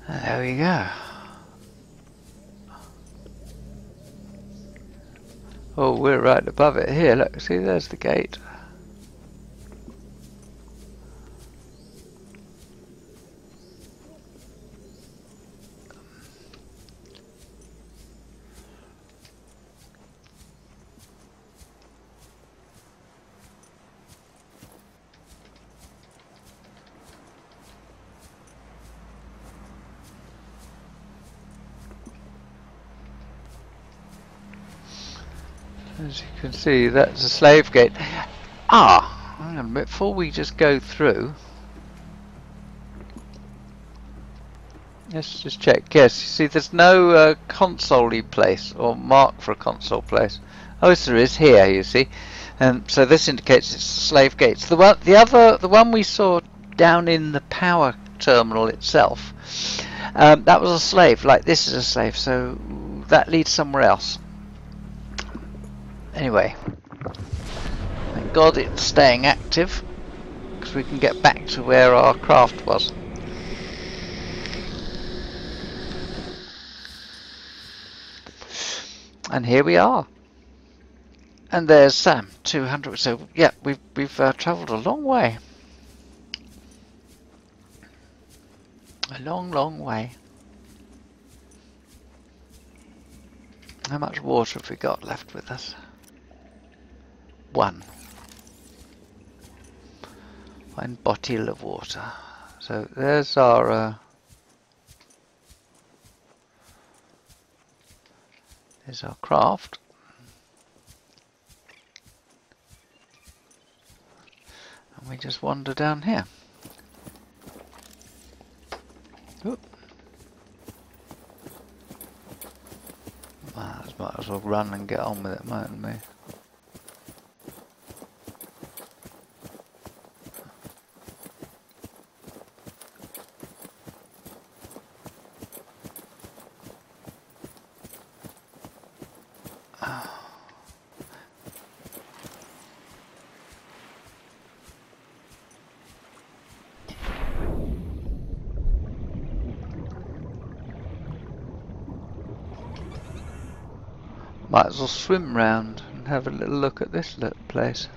And there we go. Oh, we're right above it here. Look, see, there's the gate. As you can see, that's a slave gate. Ah, hang on a minute, before we just go through, let's just check. Yes, you see there's no console-y place or mark for a console place. Oh yes there is here, you see. And so this indicates it's slave gates. The one we saw down in the power terminal itself, that was a slave, like this is a slave, so that leads somewhere else. Anyway, thank God it's staying active, because we can get back to where our craft was. And here we are. And there's Sam, 200. So yeah, we've travelled a long way. A long way. How much water have we got left with us? One bottle of water. So there's our craft. And we just wander down here. Oop. Might as well run and get on with it, mightn't we? Might as well swim round and have a little look at this little place.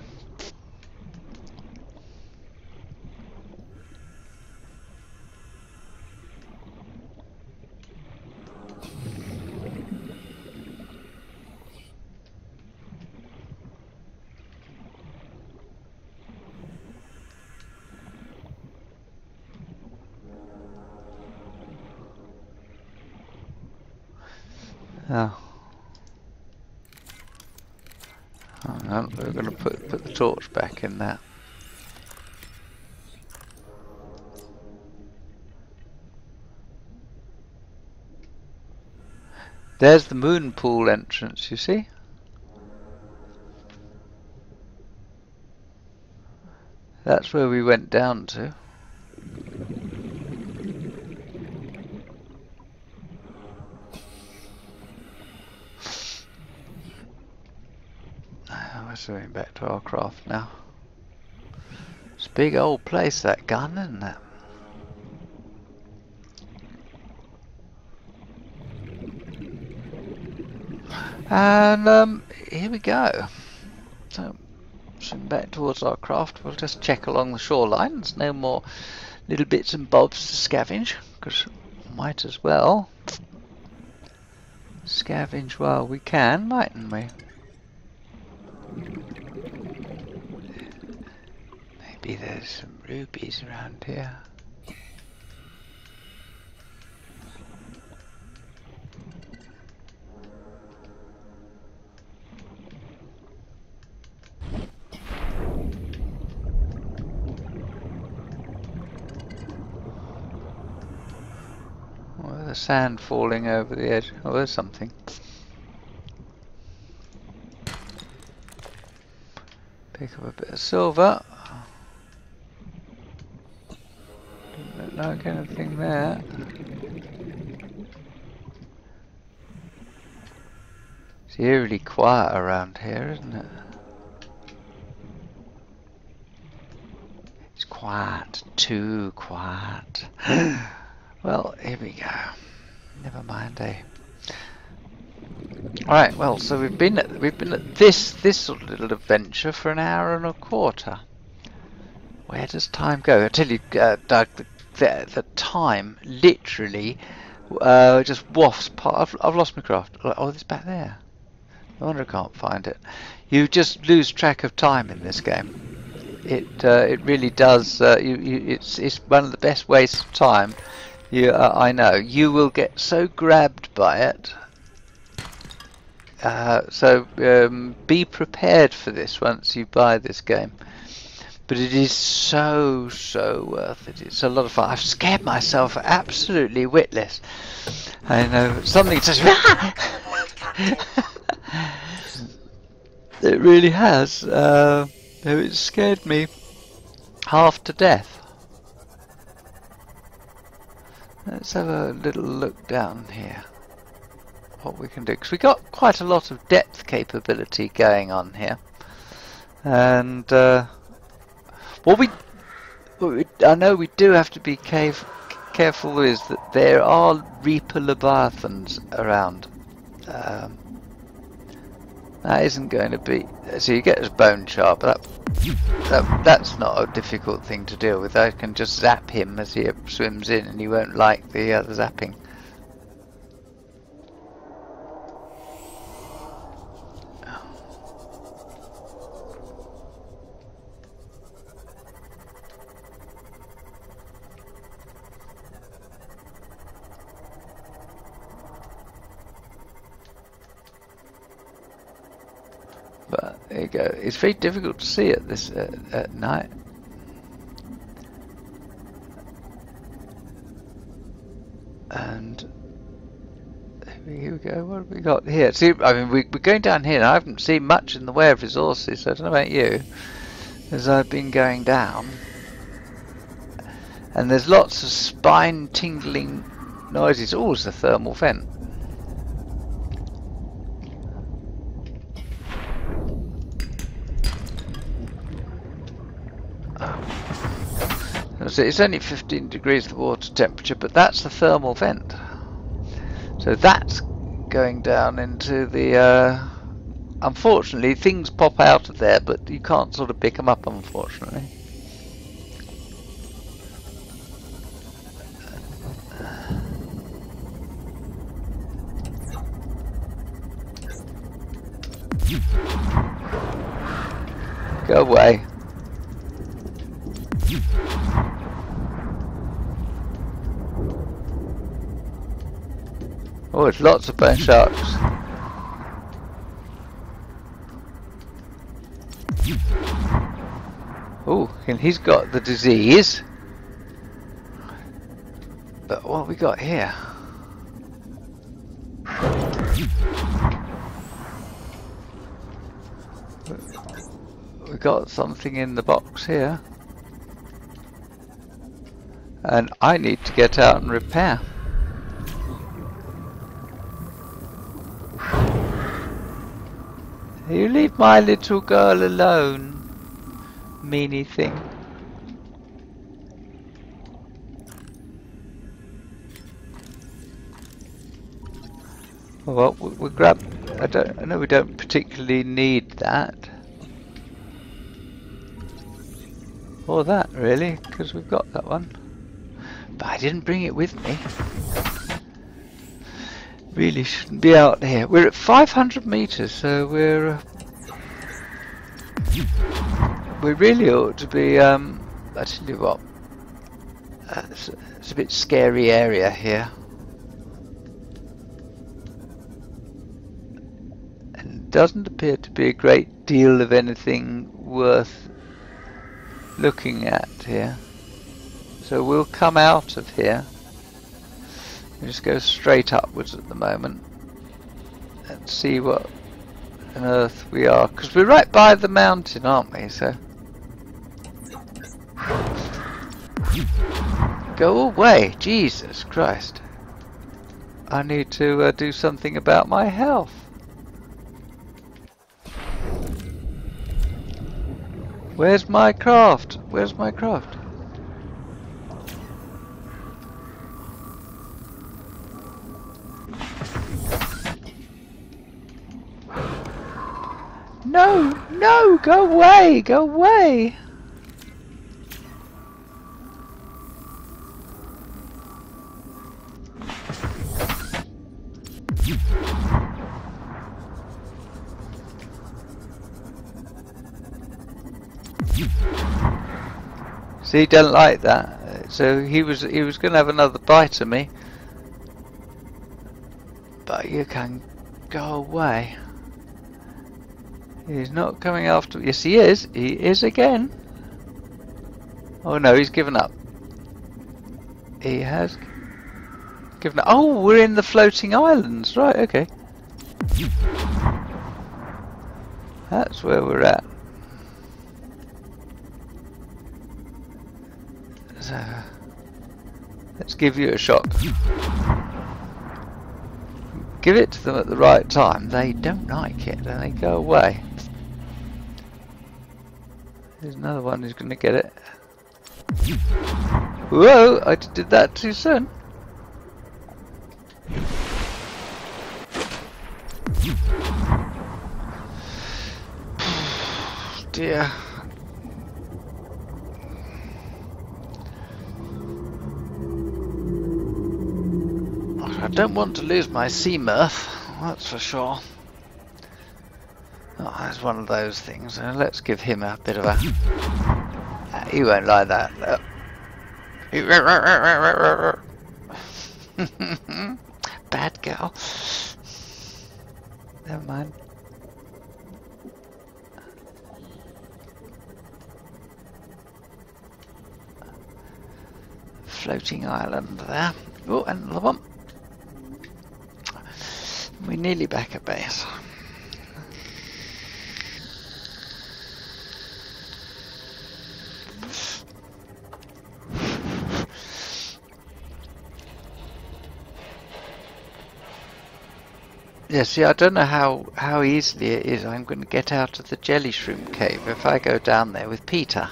Oh. Hang on, we're going to put the torch back in that. There's the moon pool entrance, you see? That's where we went down to. We're swimming back to our craft now. It's a big old place, that gun, isn't it? And here we go. So, swim back towards our craft. We'll just check along the shoreline. There's no more little bits and bobs to scavenge, because might as well scavenge while we can, mightn't we? Maybe there's some rubies around here. Oh, there's sand falling over the edge. Oh, there's something. Pick up a bit of silver. Didn't look like anything there. It's eerily quiet around here, isn't it? It's quiet, too quiet. Well, here we go. Never mind, eh? Alright, well, so we've been at this sort of little adventure for an hour and a quarter. Where does time go? I tell you, Doug, the time literally just wafts past. I've lost my craft. Oh, it's back there. No wonder I can't find it. You just lose track of time in this game. It really does. It's one of the best wastes of time. I know. You will get so grabbed by it. So be prepared for this once you buy this game. But it is so worth it. It's a lot of fun. I've scared myself absolutely witless. I know something says it really has. It scared me half to death. Let's have a little look down here. What we can do, because we got quite a lot of depth capability going on here, and I know we do have to be careful is that there are Reaper Leviathans around. That isn't going to be, so you get this bone sharp, but that's not a difficult thing to deal with. I can just zap him as he swims in, and he won't like the zapping. But there you go. It's very difficult to see at this at night. And here we go. What have we got here? See, I mean, we're going down here, and I haven't seen much in the way of resources. So I don't know about you, as I've been going down, and there's lots of spine-tingling noises. Oh, it's a thermal vent. So it's only 15 degrees the water temperature, but that's the thermal vent. So that's going down into the... unfortunately, things pop out of there, but you can't sort of pick them up, unfortunately. Go away. Oh, there's lots of bone sharks. Oh, and he's got the disease. But what have we got here? We got something in the box here. And I need to get out and repair. You leave my little girl alone, meanie thing. Well, we grab. I know we don't particularly need that, or that really, because we've got that one. But I didn't bring it with me. Really shouldn't be out here. We're at 500 meters, so we really ought to be. I tell you what, it's a bit scary area here, and it doesn't appear to be a great deal of anything worth looking at here. So we'll come out of here. We just go straight upwards at the moment and see what on earth we are, because we're right by the mountain, aren't we? So go away, Jesus Christ! I need to do something about my health. Where's my craft? Where's my craft? No, no, go away, go away. See, he doesn't like that. So he was going to have another bite of me. But you can go away. He's not coming after. Yes, he is. He is again. Oh no, he's given up. He has given up. Oh, we're in the floating islands. Right, okay. That's where we're at. So, let's give you a shot. Give it to them at the right time. They don't like it and they go away. There's another one who's going to get it. Whoa, I did that too soon. Dear. I don't want to lose my sea mirth, that's for sure. Oh, that's one of those things. Let's give him a bit of a... he won't like that. Bad girl. Never mind. Floating island there. Oh, and another one. We're nearly back at base. Yeah, see, I don't know how easily it is I'm going to get out of the jelly shrimp cave if I go down there with Peter.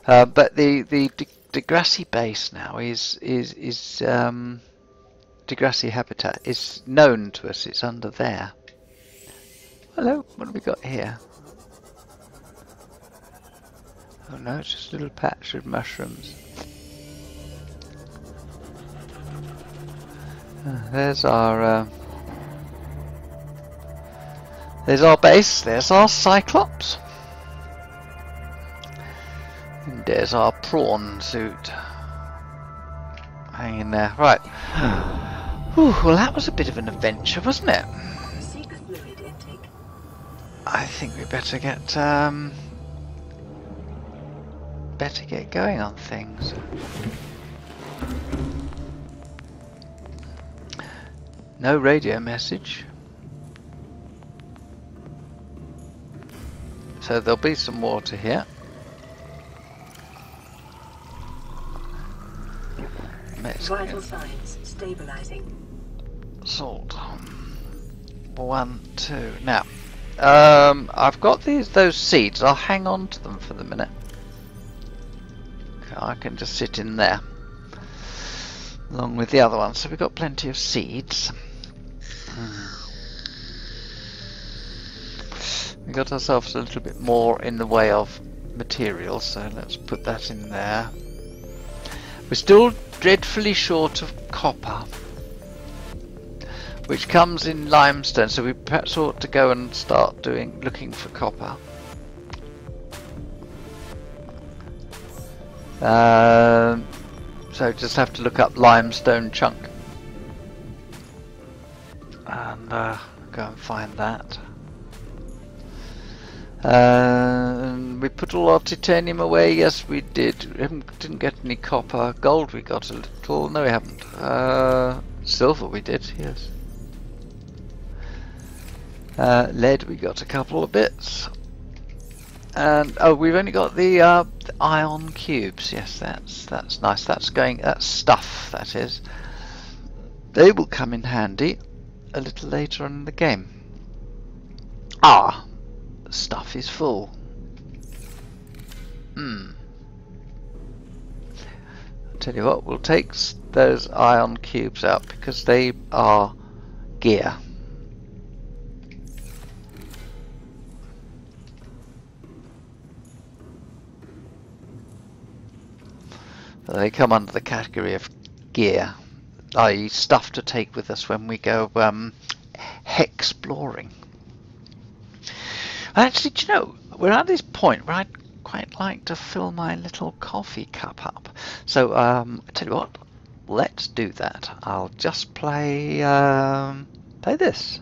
But the grassy base now is Degrassi habitat is known to us. It's under there. Hello, what have we got here? Oh no, it's just a little patch of mushrooms. There's our base. There's our Cyclops. And there's our prawn suit. Hanging there. Right. Whew, well, that was a bit of an adventure, wasn't it? I think we better get going on things. No radio message. So there'll be some water here. Vital signs stabilizing. Salt. 1, 2. Now, I've got those seeds. I'll hang on to them for the minute. I can just sit in there, along with the other ones. So we've got plenty of seeds. We got ourselves a little bit more in the way of materials, so let's put that in there. We're still dreadfully short of copper, which comes in limestone, so we perhaps ought to go and start looking for copper. So just have to look up limestone chunk and go and find that. We put all our titanium away. Yes, we did. We didn't get any copper. Gold we got a little. No, we haven't. Silver we did. Yes. Lead we got a couple of bits. And oh, we've only got the ion cubes. Yes, that's nice. That's stuff. That is. They will come in handy a little later on in the game. Ah. Stuff is full. I'll tell you what, we'll take those ion cubes out because they are gear. They come under the category of gear, i.e. stuff to take with us when we go exploring. Actually, do you know, we're at this point where I'd quite like to fill my little coffee cup up. So, I tell you what, let's do that. I'll just play this.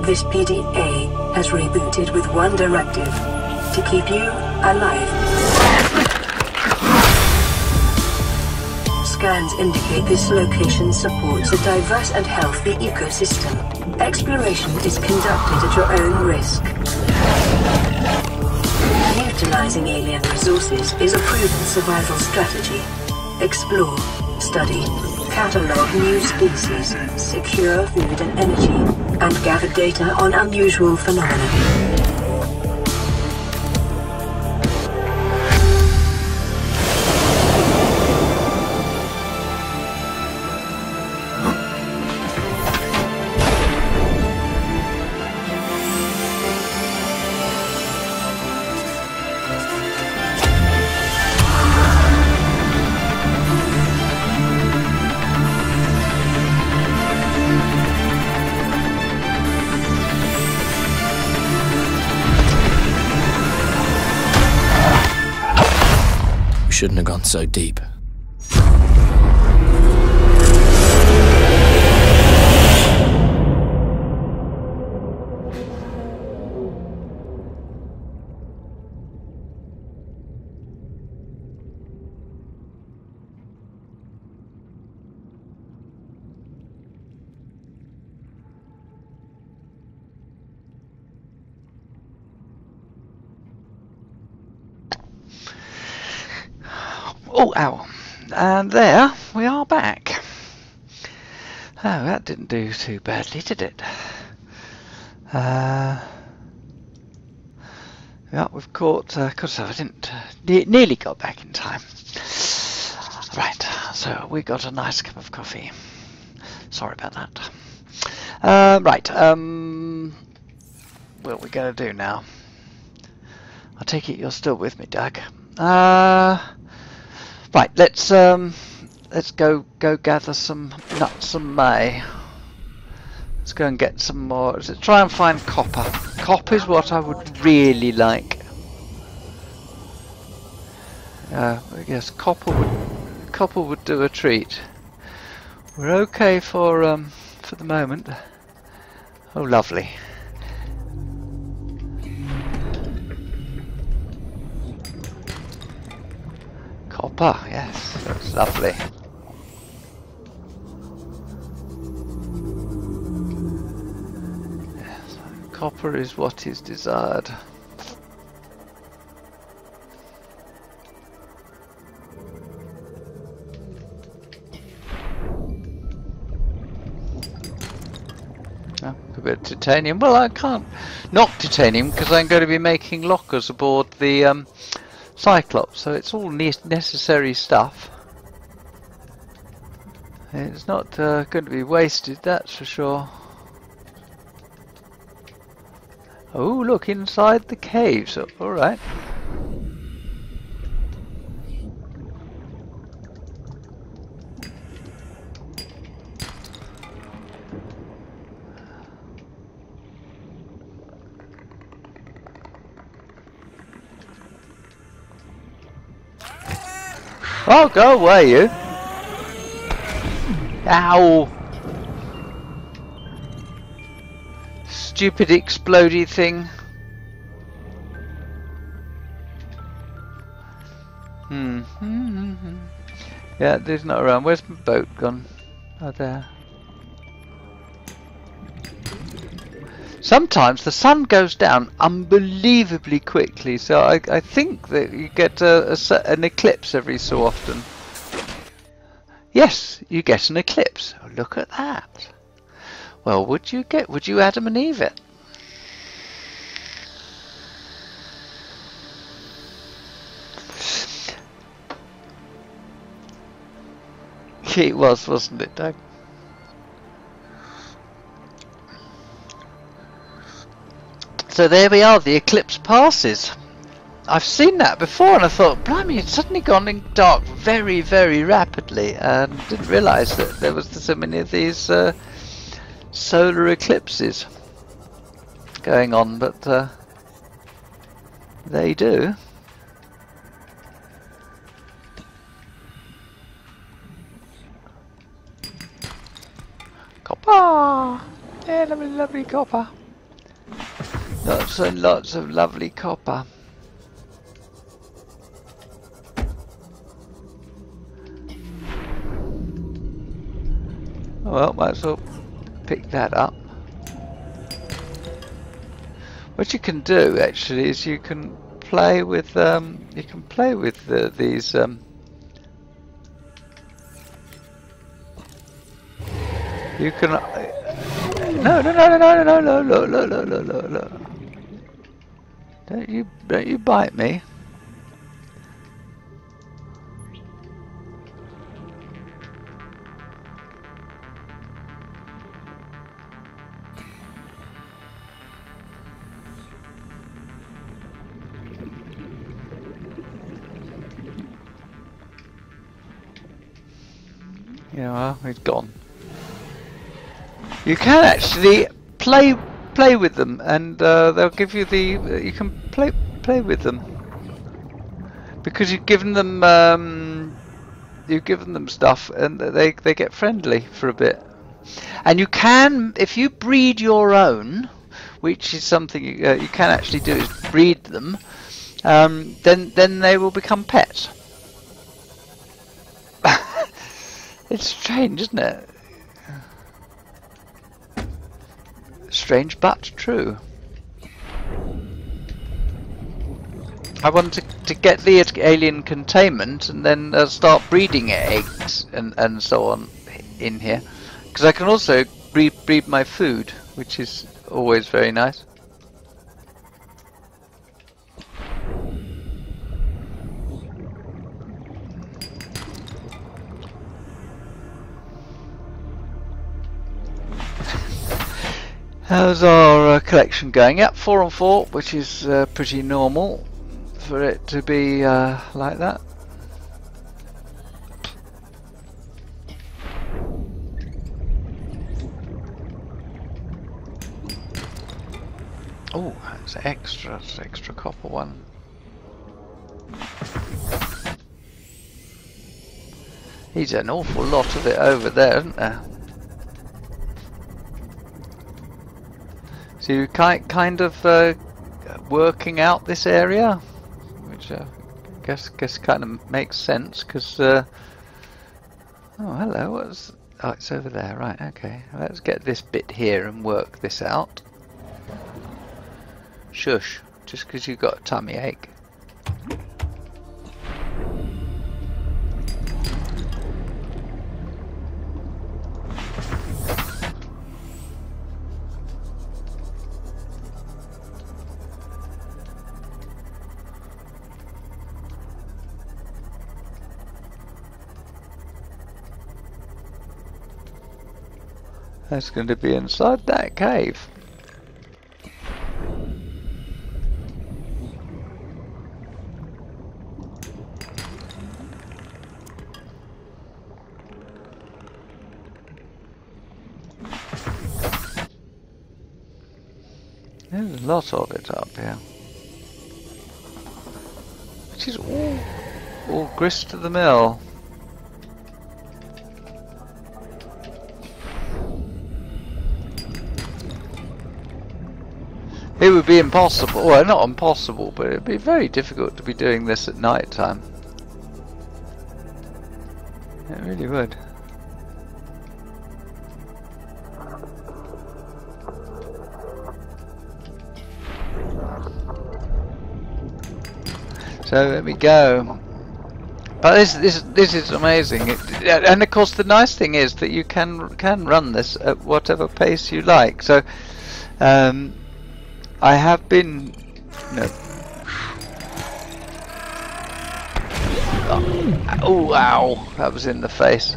This PDA has rebooted with one directive: to keep you alive. Scans indicate this location supports a diverse and healthy ecosystem. Exploration is conducted at your own risk. Utilizing alien resources is a proven survival strategy. Explore, study, catalog new species, secure food and energy, and gather data on unusual phenomena. Shouldn't have gone so deep. Oh, ow. And there we are back. Oh, that didn't do too badly, did it? Yeah, we've caught... Cause I didn't... nearly got back in time. Right, so we got a nice cup of coffee. Sorry about that. Right, what are we going to do now? I take it you're still with me, Doug. Right, let's go gather some nuts and may. Let's go and get some more. Try and find copper. Copper is what I would really like. I guess copper would do a treat. We're okay for the moment. Oh, lovely. Copper, yes, that's lovely. Yes, copper is what is desired. Oh, a bit of titanium. Well, I can't knock titanium because I'm going to be making lockers aboard the Cyclops, so it's all necessary stuff. It's not going to be wasted, that's for sure. Oh, look, inside the caves. Oh, all right. Oh, go away, you! Ow! Stupid explodey thing. Yeah, there's not around. Where's my boat gone? Oh, there. Sometimes the sun goes down unbelievably quickly, so I think that you get an eclipse every so often. Yes, you get an eclipse. Oh, look at that. Well, would you Adam and Eve it? It was, wasn't it, Doug? So there we are, the eclipse passes. I've seen that before, and I thought, blimey, it's suddenly gone in dark very, very rapidly, and didn't realise that there was so many of these solar eclipses going on, but they do. Copper! Yeah, lovely, lovely copper. Lots and lots of lovely copper. Well, might as well pick that up. What you can do actually is you can play with these you can no. Don't you bite me. Yeah, he's gone. You can actually play with them, and they'll give you the. You can play with them because you've given them stuff, and they get friendly for a bit. And you can, if you breed your own, which is something you can actually do, is breed them. Then they will become pets. It's strange, isn't it? Strange but true. I want to get the alien containment and then start breeding eggs and so on in here, because I can also breed my food, which is always very nice. How's our collection going? Yep, 4 on 4, which is pretty normal for it to be like that. Oh, that's extra copper one. There's an awful lot of it over there, isn't there? So you're kind of working out this area, which I guess kind of makes sense, because oh hello, oh, it's over there, right? Okay, let's get this bit here and work this out. Shush, just because you got a tummy ache. That's going to be inside that cave. There's a lot of it up here, which is all grist to the mill. It would be impossible, well not impossible, but it would be very difficult to be doing this at night time. It really would. So there we go. But this is amazing, and of course the nice thing is that you can run this at whatever pace you like. So I have been, oh, ow, that was in the face.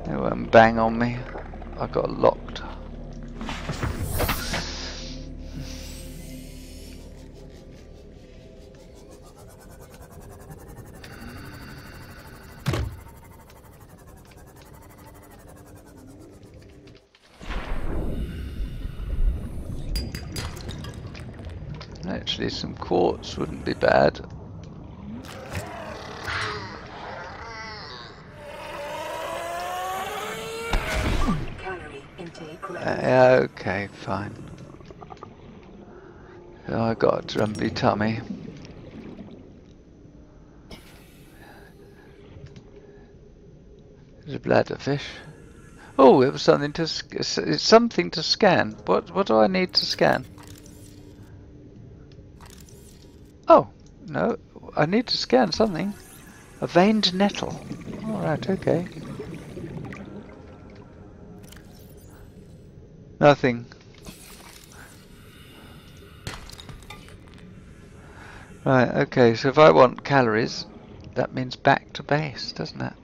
It went bang on me. I got locked. Actually, some quartz wouldn't be bad. Calorie intake Okay, fine. So I got a grumpy tummy. There's a bladderfish. Oh, it was something to it's something to scan. What do I need to scan? Oh, no, I need to scan something. A veined nettle. All right, okay. Nothing. Right, okay, so if I want calories, that means back to base, doesn't it?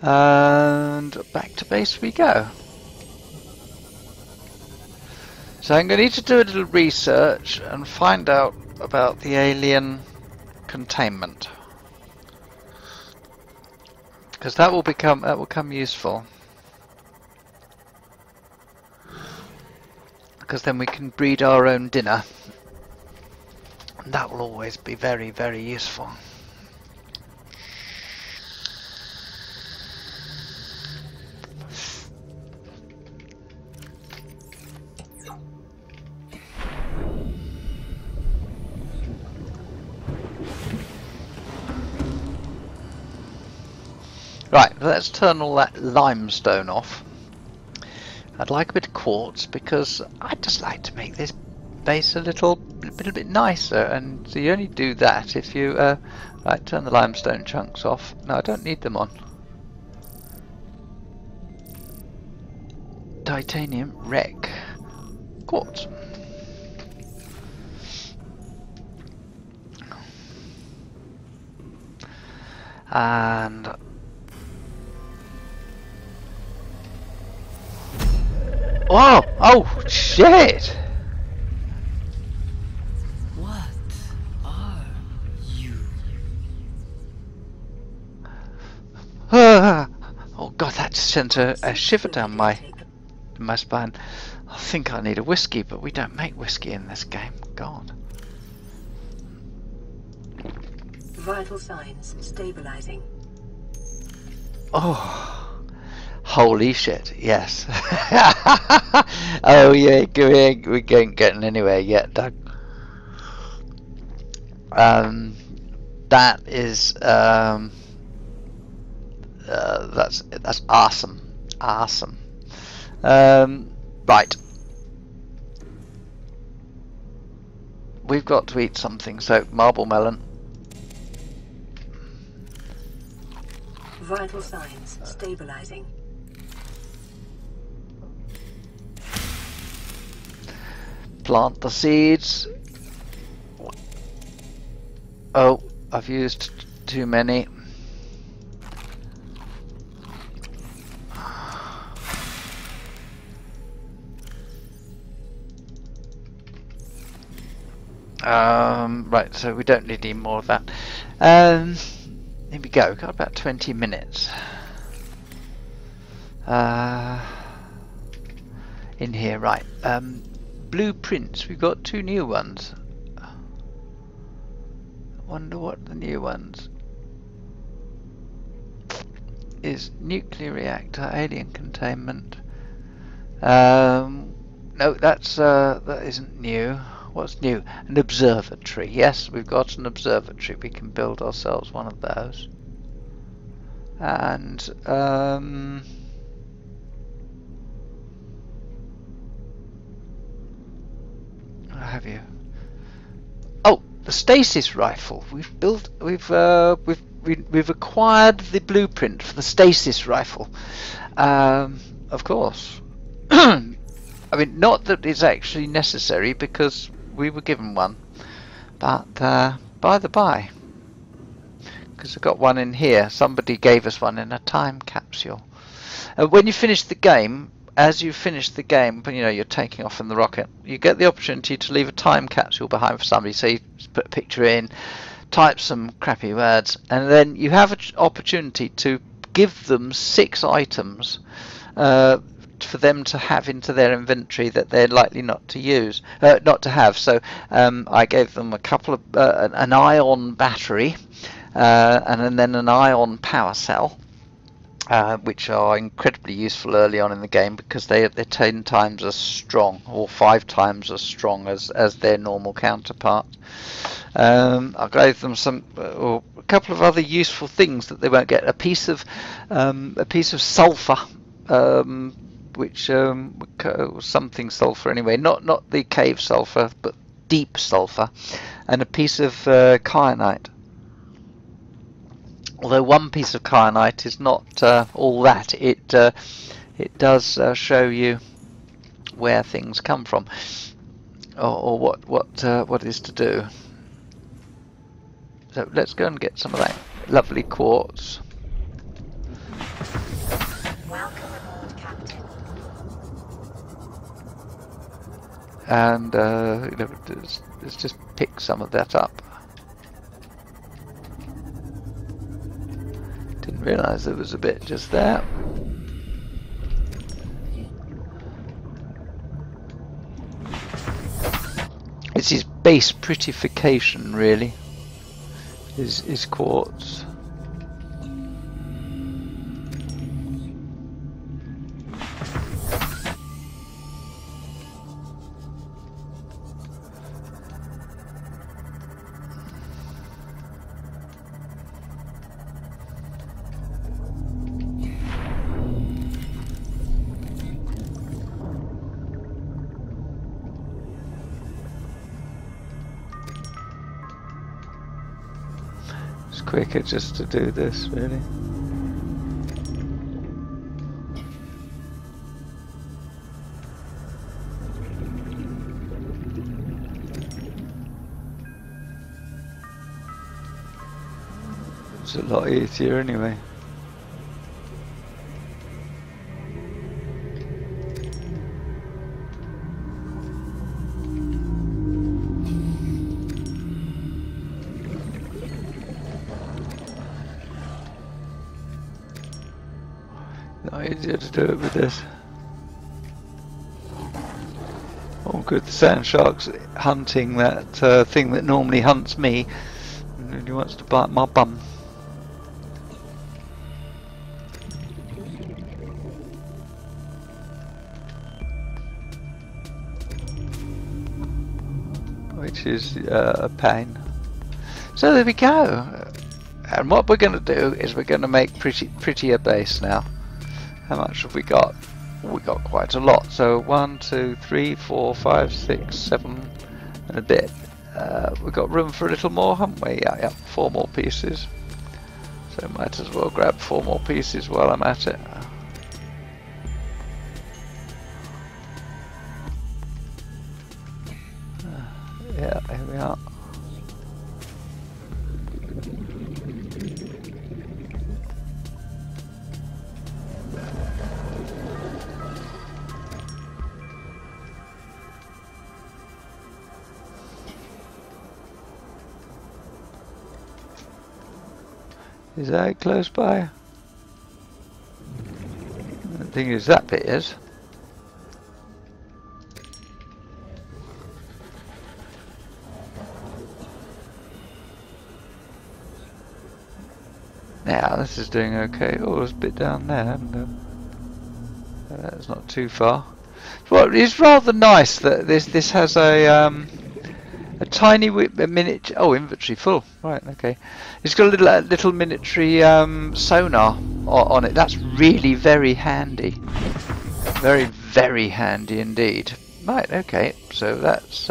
And back to base we go. So I'm going to need to do a little research and find out about the alien containment, because that will come useful. Because then we can breed our own dinner. And that will always be very, very useful. Right, let's turn all that limestone off. I'd like a bit of quartz because I'd just like to make this base a little bit nicer, and so you only do that if you right, turn the limestone chunks off. No, I don't need them on. Titanium, wreck, quartz. And wow! Oh shit! What are you? Oh god, that just sent a shiver down my spine. I think I need a whiskey, but we don't make whiskey in this game. God. Vital signs stabilizing. Oh, holy shit! Yes. Oh yeah, we ain't getting anywhere yet, Doug. That is that's awesome, awesome. Right, we've got to eat something. So marble melon. Vital signs stabilizing. Plant the seeds. Oh, I've used too many. Right, so we don't need any more of that. Here we go. We've got about 20 minutes. In here, right. Blueprints. We've got 2 new ones. I wonder what the new ones is. Nuclear reactor, alien containment. No, that isn't new. What's new? An observatory. Yes, we've got an observatory. We can build ourselves one of those. And what have you? Oh, the stasis rifle. We've acquired the blueprint for the stasis rifle. Of course. I mean, not that it's actually necessary because we were given one, but by the by, because I've got one in here. Somebody gave us one in a time capsule. When you finish the game, as you finish the game, you know, you're taking off in the rocket, you get the opportunity to leave a time capsule behind for somebody. So you put a picture in, type some crappy words, and then you have an opportunity to give them 6 items for them to have into their inventory that they're likely not to use, not to have. So I gave them a couple of an ion battery and then an ion power cell, which are incredibly useful early on in the game because they're 10 times as strong, or 5 times as strong as their normal counterpart. I gave them a couple of other useful things that they won't get. A piece of sulfur, which was something sulfur anyway, not the cave sulfur, but deep sulfur, and a piece of kyanite. Although one piece of kyanite is not all that, it does show you where things come from, or what is to do. So let's go and get some of that lovely quartz. Welcome aboard, Captain. And let's just pick some of that up. Didn't realise there was a bit just there. It's his base prettification, really. Is quartz. Quicker just to do this, really. It's a lot easier anyway. Easier to do it with this. Oh good, the sand shark's hunting that thing that normally hunts me, and he wants to bite my bum. Which is a pain. So there we go. And what we're going to do is we're going to make prettier base now. How much have we got? We got quite a lot. So 1, 2, 3, 4, 5, 6, 7 and a bit. We've got room for a little more, haven't we? Yeah, 4 more pieces. So might as well grab 4 more pieces while I'm at it. Yeah, here we are. Is that close by? The thing is, that bit is. Now this is doing okay. Oh, there's a bit down there, and that's not too far. Well, it's rather nice that this has a tiny miniature. Oh, inventory full. Right, okay. It's got a little miniature sonar on it. That's really very handy. Very, very handy indeed. Right, okay. So that's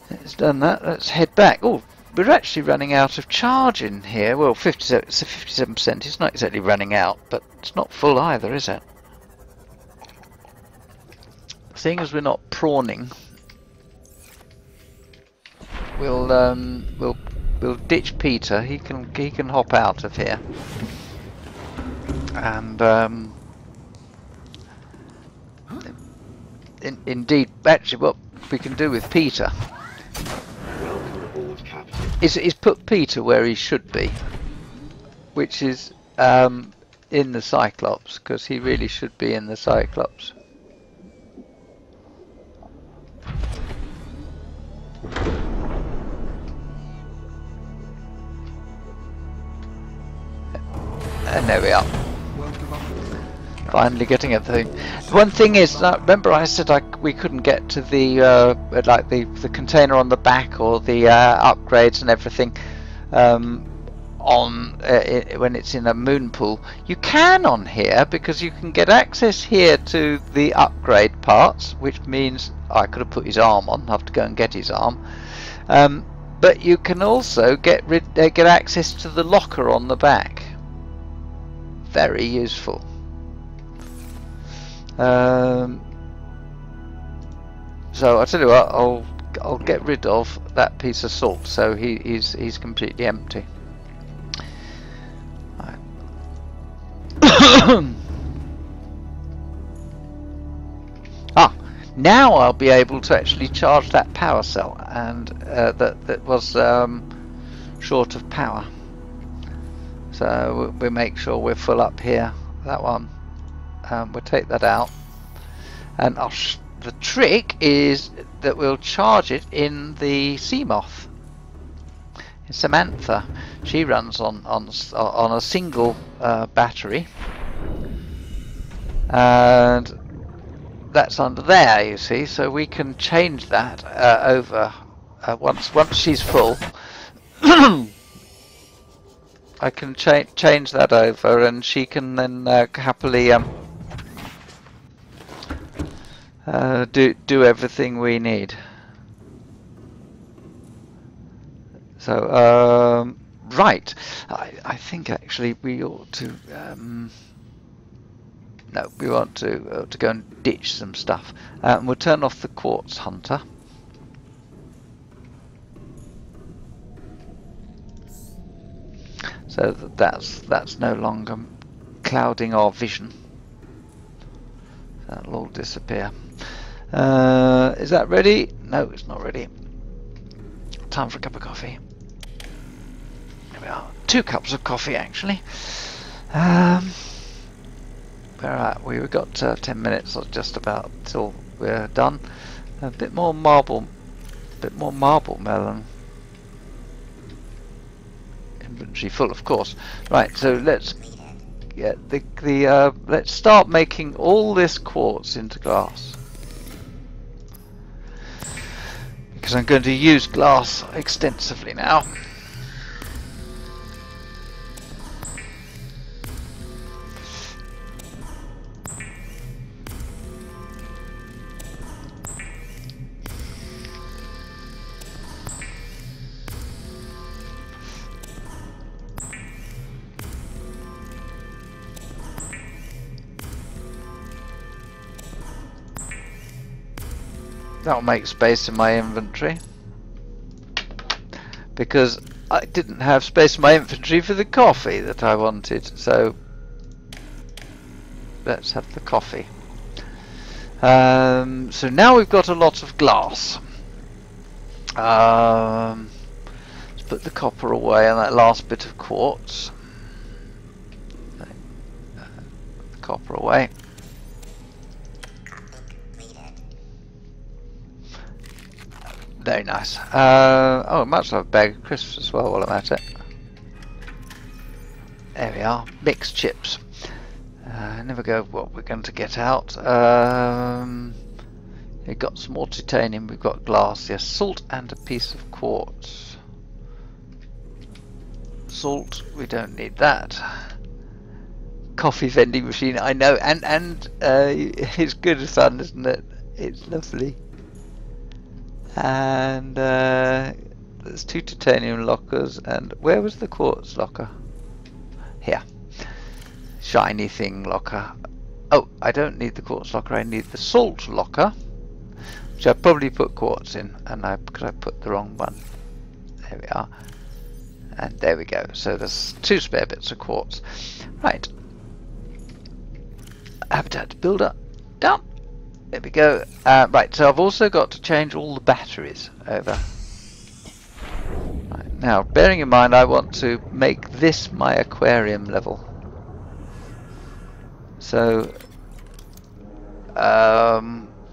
it's done that. Let's head back. Oh, we're actually running out of charge in here. Well, 57%. It's not exactly running out, but it's not full either, is it? Seeing as we're not prawning, we'll ditch Peter. He can hop out of here, and indeed, actually, what we can do with Peter is put Peter where he should be, which is in the Cyclops, because he really should be in the Cyclops. And there we are. Finally getting everything. One thing is, remember I said we couldn't get to the like the container on the back or the upgrades and everything when it's in a moon pool. You can on here, because you can get access here to the upgrade parts, which means I could have put his arm on. I have to go and get his arm. But you can also get access to the locker on the back. Very useful. So I tell you what, I'll get rid of that piece of salt, so he's completely empty. Right. Now I'll be able to actually charge that power cell, and that was short of power. So we'll make sure we're full up here. That one. We'll take that out, and the trick is that we'll charge it in the sea moth. In Samantha, she runs on a single battery, and that's under there, you see. So we can change that over once she's full. I can change that over, and she can then happily do everything we need. So right, I think actually we ought to no, we want to go and ditch some stuff. We'll turn off the quartz hunter. So that's no longer clouding our vision. That'll all disappear. Is that ready? No, it's not ready. Time for a cup of coffee. There we are. 2 cups of coffee, actually. Where are we? We've got 10 minutes or just about till we're done. A bit more marble melon. Inventory full, of course. Right, so let's get let's start making all this quartz into glass, because I'm going to use glass extensively now. That'll make space in my inventory, because I didn't have space in my inventory for the coffee that I wanted, so let's have the coffee. So now we've got a lot of glass. Let's put the copper away and that last bit of quartz. The copper away. Very nice. Oh, I might as well have a bag of crisps as well while I'm at it. There we are. Mixed chips. Never go what we're going to get out. We've got some more titanium. We've got glass. Yes, salt and a piece of quartz. Salt. We don't need that. Coffee vending machine. I know, and it's good fun, isn't it? It's lovely. And there's 2 titanium lockers, and where was the quartz locker? Here. Shiny thing locker. Oh, I don't need the quartz locker, I need the salt locker, which I probably put quartz in, and because I put the wrong one. There we are. And there we go. So there's 2 spare bits of quartz. Right. Habitat builder. Done. There we go. Right, so I've also got to change all the batteries over. Right, now, bearing in mind I want to make this my aquarium level. So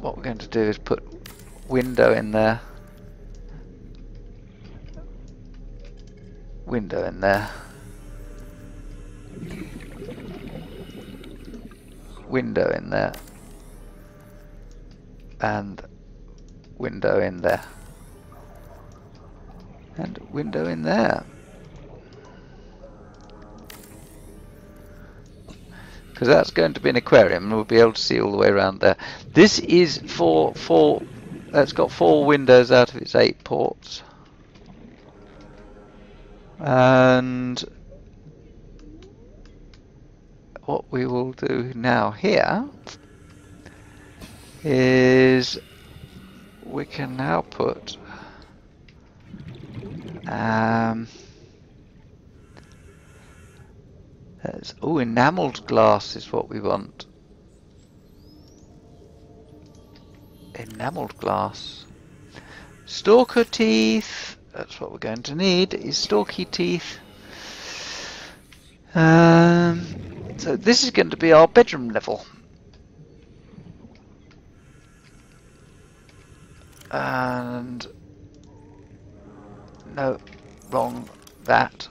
what we're going to do is put window in there, window in there, window in there, and window in there, and window in there. Because that's going to be an aquarium, and we'll be able to see all the way around there. This is that's got 4 windows out of its 8 ports. And what we will do now here is we can now put enamelled glass is what we want. Enamelled glass. Stalker teeth. That's what we're going to need, is stalky teeth. So this is going to be our bedroom level. And no, wrong. That.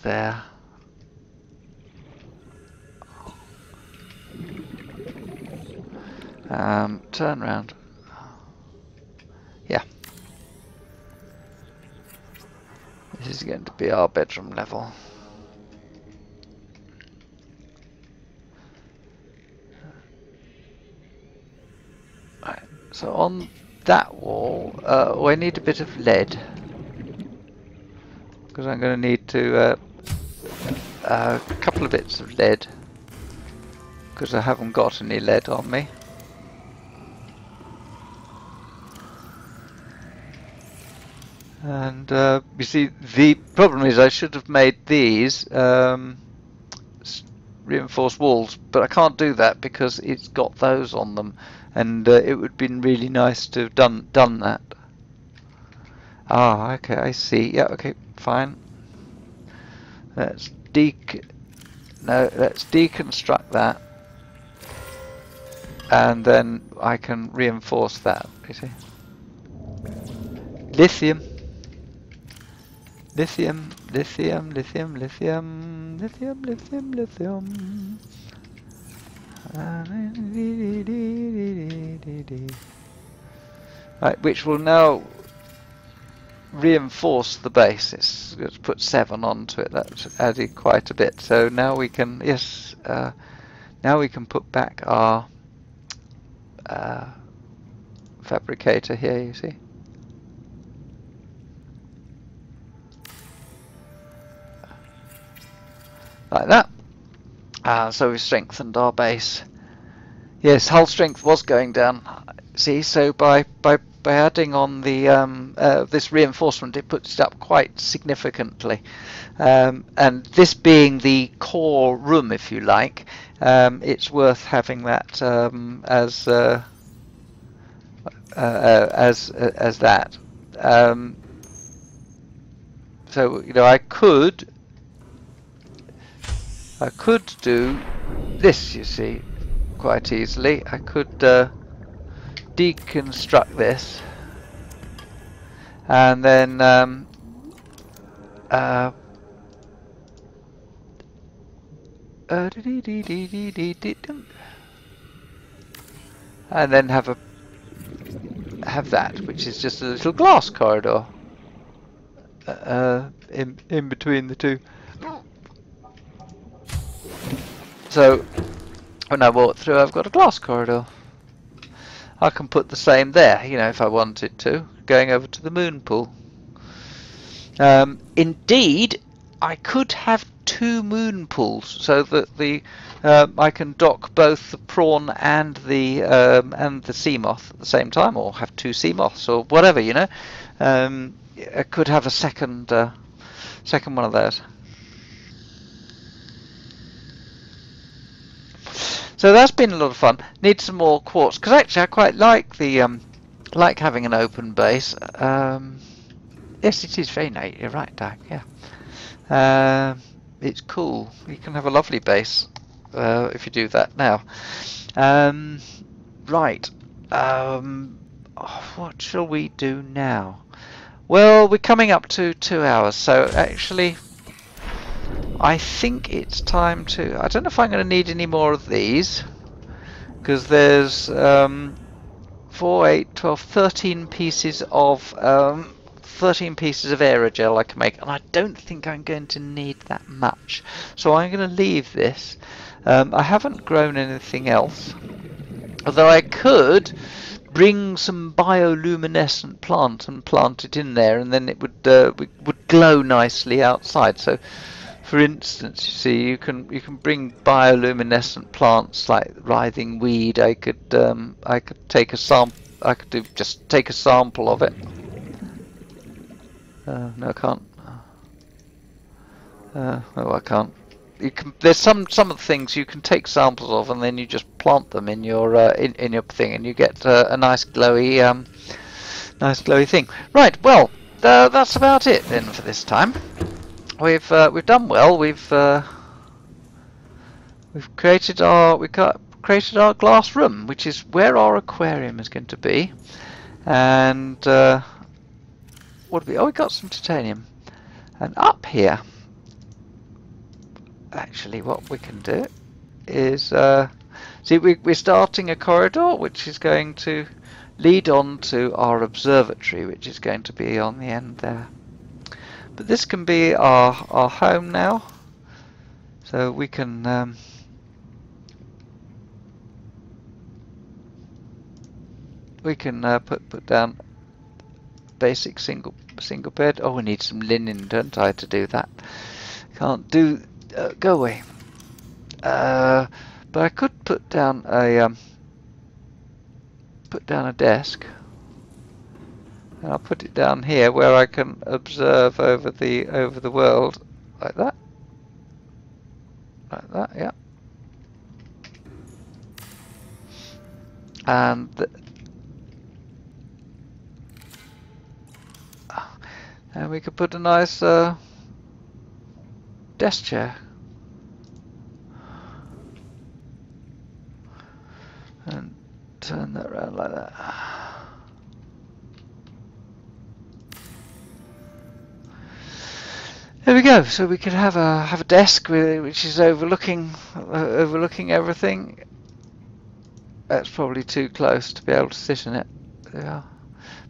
There. Turn round. Yeah. This is going to be our bedroom level. Right. So on that wall, I need a bit of lead. Because I'm going to need to a couple of bits of lead, because I haven't got any lead on me. And you see, the problem is I should have made these reinforced walls, but I can't do that because it's got those on them, and it would have been really nice to have done that. Ah, okay, I see. Yeah, okay, fine. Let's deconstruct that, and then I can reinforce that. You see, lithium. Right, which will now reinforce the base. Let's put 7 onto it. That's added quite a bit. So now we can, now we can put back our fabricator here. You see, like that. So we've strengthened our base. Yes, hull strength was going down. See, so by adding on the this reinforcement, it puts it up quite significantly. And this being the core room, if you like, it's worth having that as that. So you know, I could do this, you see, quite easily. I could deconstruct this, and then and then have that, which is just a little glass corridor in between the two. So when I walk through, I've got a glass corridor. I can put the same there, you know, if I wanted to, going over to the moon pool. Indeed, I could have 2 moon pools, so that the I can dock both the prawn and the sea moth at the same time, or have 2 sea moths, or whatever, you know. I could have a second one of those. So that's been a lot of fun. Need some more quartz, because actually I quite like the like having an open base. Yes, it is very nice. You're right, Doug. Yeah. It's cool. You can have a lovely base if you do that now. Right. What shall we do now? Well, we're coming up to 2 hours, so actually I think it's time to... I don't know if I'm going to need any more of these, because there's 4, 8, 12, 13 pieces of 13 pieces of aerogel I can make, and I don't think I'm going to need that much. So I'm going to leave this. I haven't grown anything else, although I could bring some bioluminescent plant and plant it in there, and then it would glow nicely outside. So, for instance, you see, you can bring bioluminescent plants like writhing weed. I could take a sample. I could just take a sample of it. No, I can't. Oh, I can't. You can. There's some of the things you can take samples of, and then you just plant them in your in your thing, and you get a nice glowy thing. Right. Well, that's about it then for this time. We've done well. We've created our glass room, which is where our aquarium is going to be, and what have we? Oh, we got some titanium, and up here. Actually, what we can do is see, we're starting a corridor which is going to lead on to our observatory, which is going to be on the end there. But this can be our home now, so we can put down basic single bed. Oh, we need some linen, don't I, to do that? Can't do. Go away. But I could put down a desk, and I'll put it down here where I can observe over the world, like that, yeah. And we could put a nice desk chair. And turn that around like that. There we go. So we could have a desk which is overlooking everything. That's probably too close to be able to sit in it. There we are.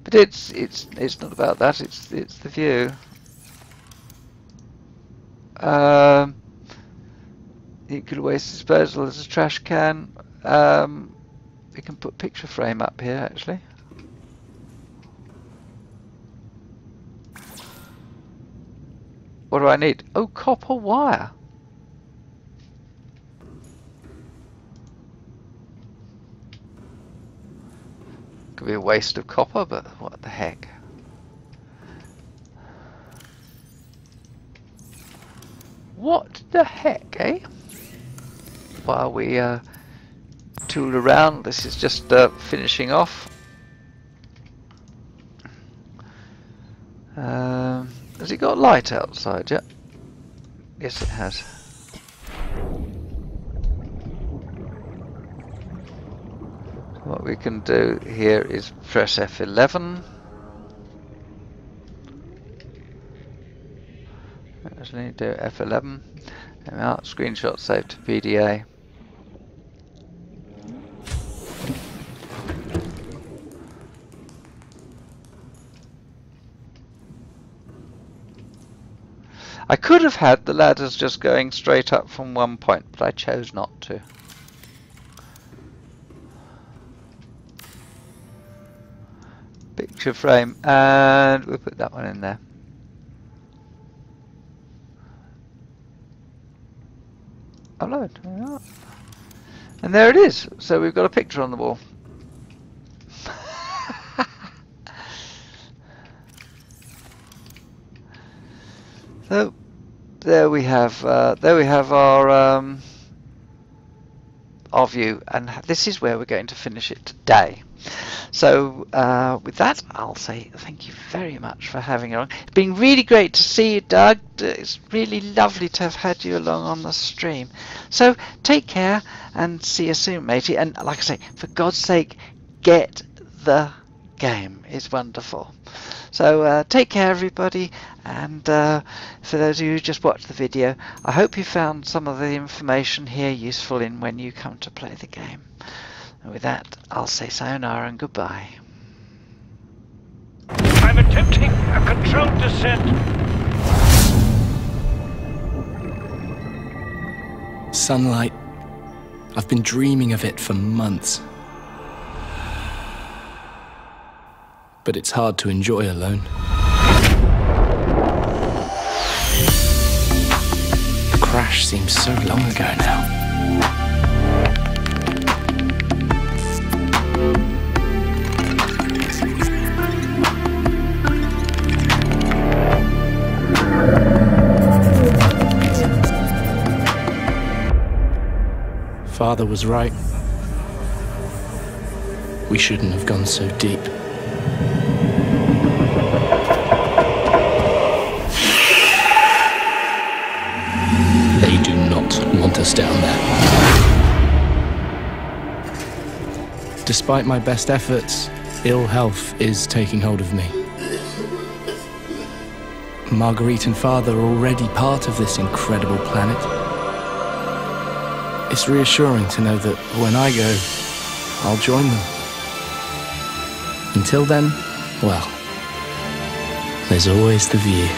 But it's not about that. It's the view. Nuclear waste disposal. There's a trash can. We can put picture frame up here actually. What do I need? Oh, copper wire. Could be a waste of copper, but what the heck. What the heck, eh? While we tool around, this is just finishing off. Has it got light outside yet? Yes, it has. What we can do here is press F11. Actually need to do F11. There we are. Screenshot saved to PDA. I could have had the ladders just going straight up from one point, but I chose not to. Picture frame, and we'll put that one in there. Upload. And there it is. So we've got a picture on the wall. So there we have our view, and this is where we're going to finish it today. So with that, I'll say thank you very much for having you on. It's been really great to see you, Doug. It's really lovely to have had you along on the stream. So take care and see you soon, matey. And like I say, for God's sake, get the game. It's wonderful. So take care, everybody. And for those of you who just watched the video, I hope you found some of the information here useful in when you come to play the game. And with that, I'll say sayonara and goodbye. I'm attempting a controlled descent. Sunlight. I've been dreaming of it for months. But it's hard to enjoy alone. The crash seems so long ago now. Father was right. We shouldn't have gone so deep. They do not want us down there. Despite my best efforts, ill health is taking hold of me. Marguerite and Father are already part of this incredible planet. It's reassuring to know that when I go, I'll join them. Until then, well, there's always the view.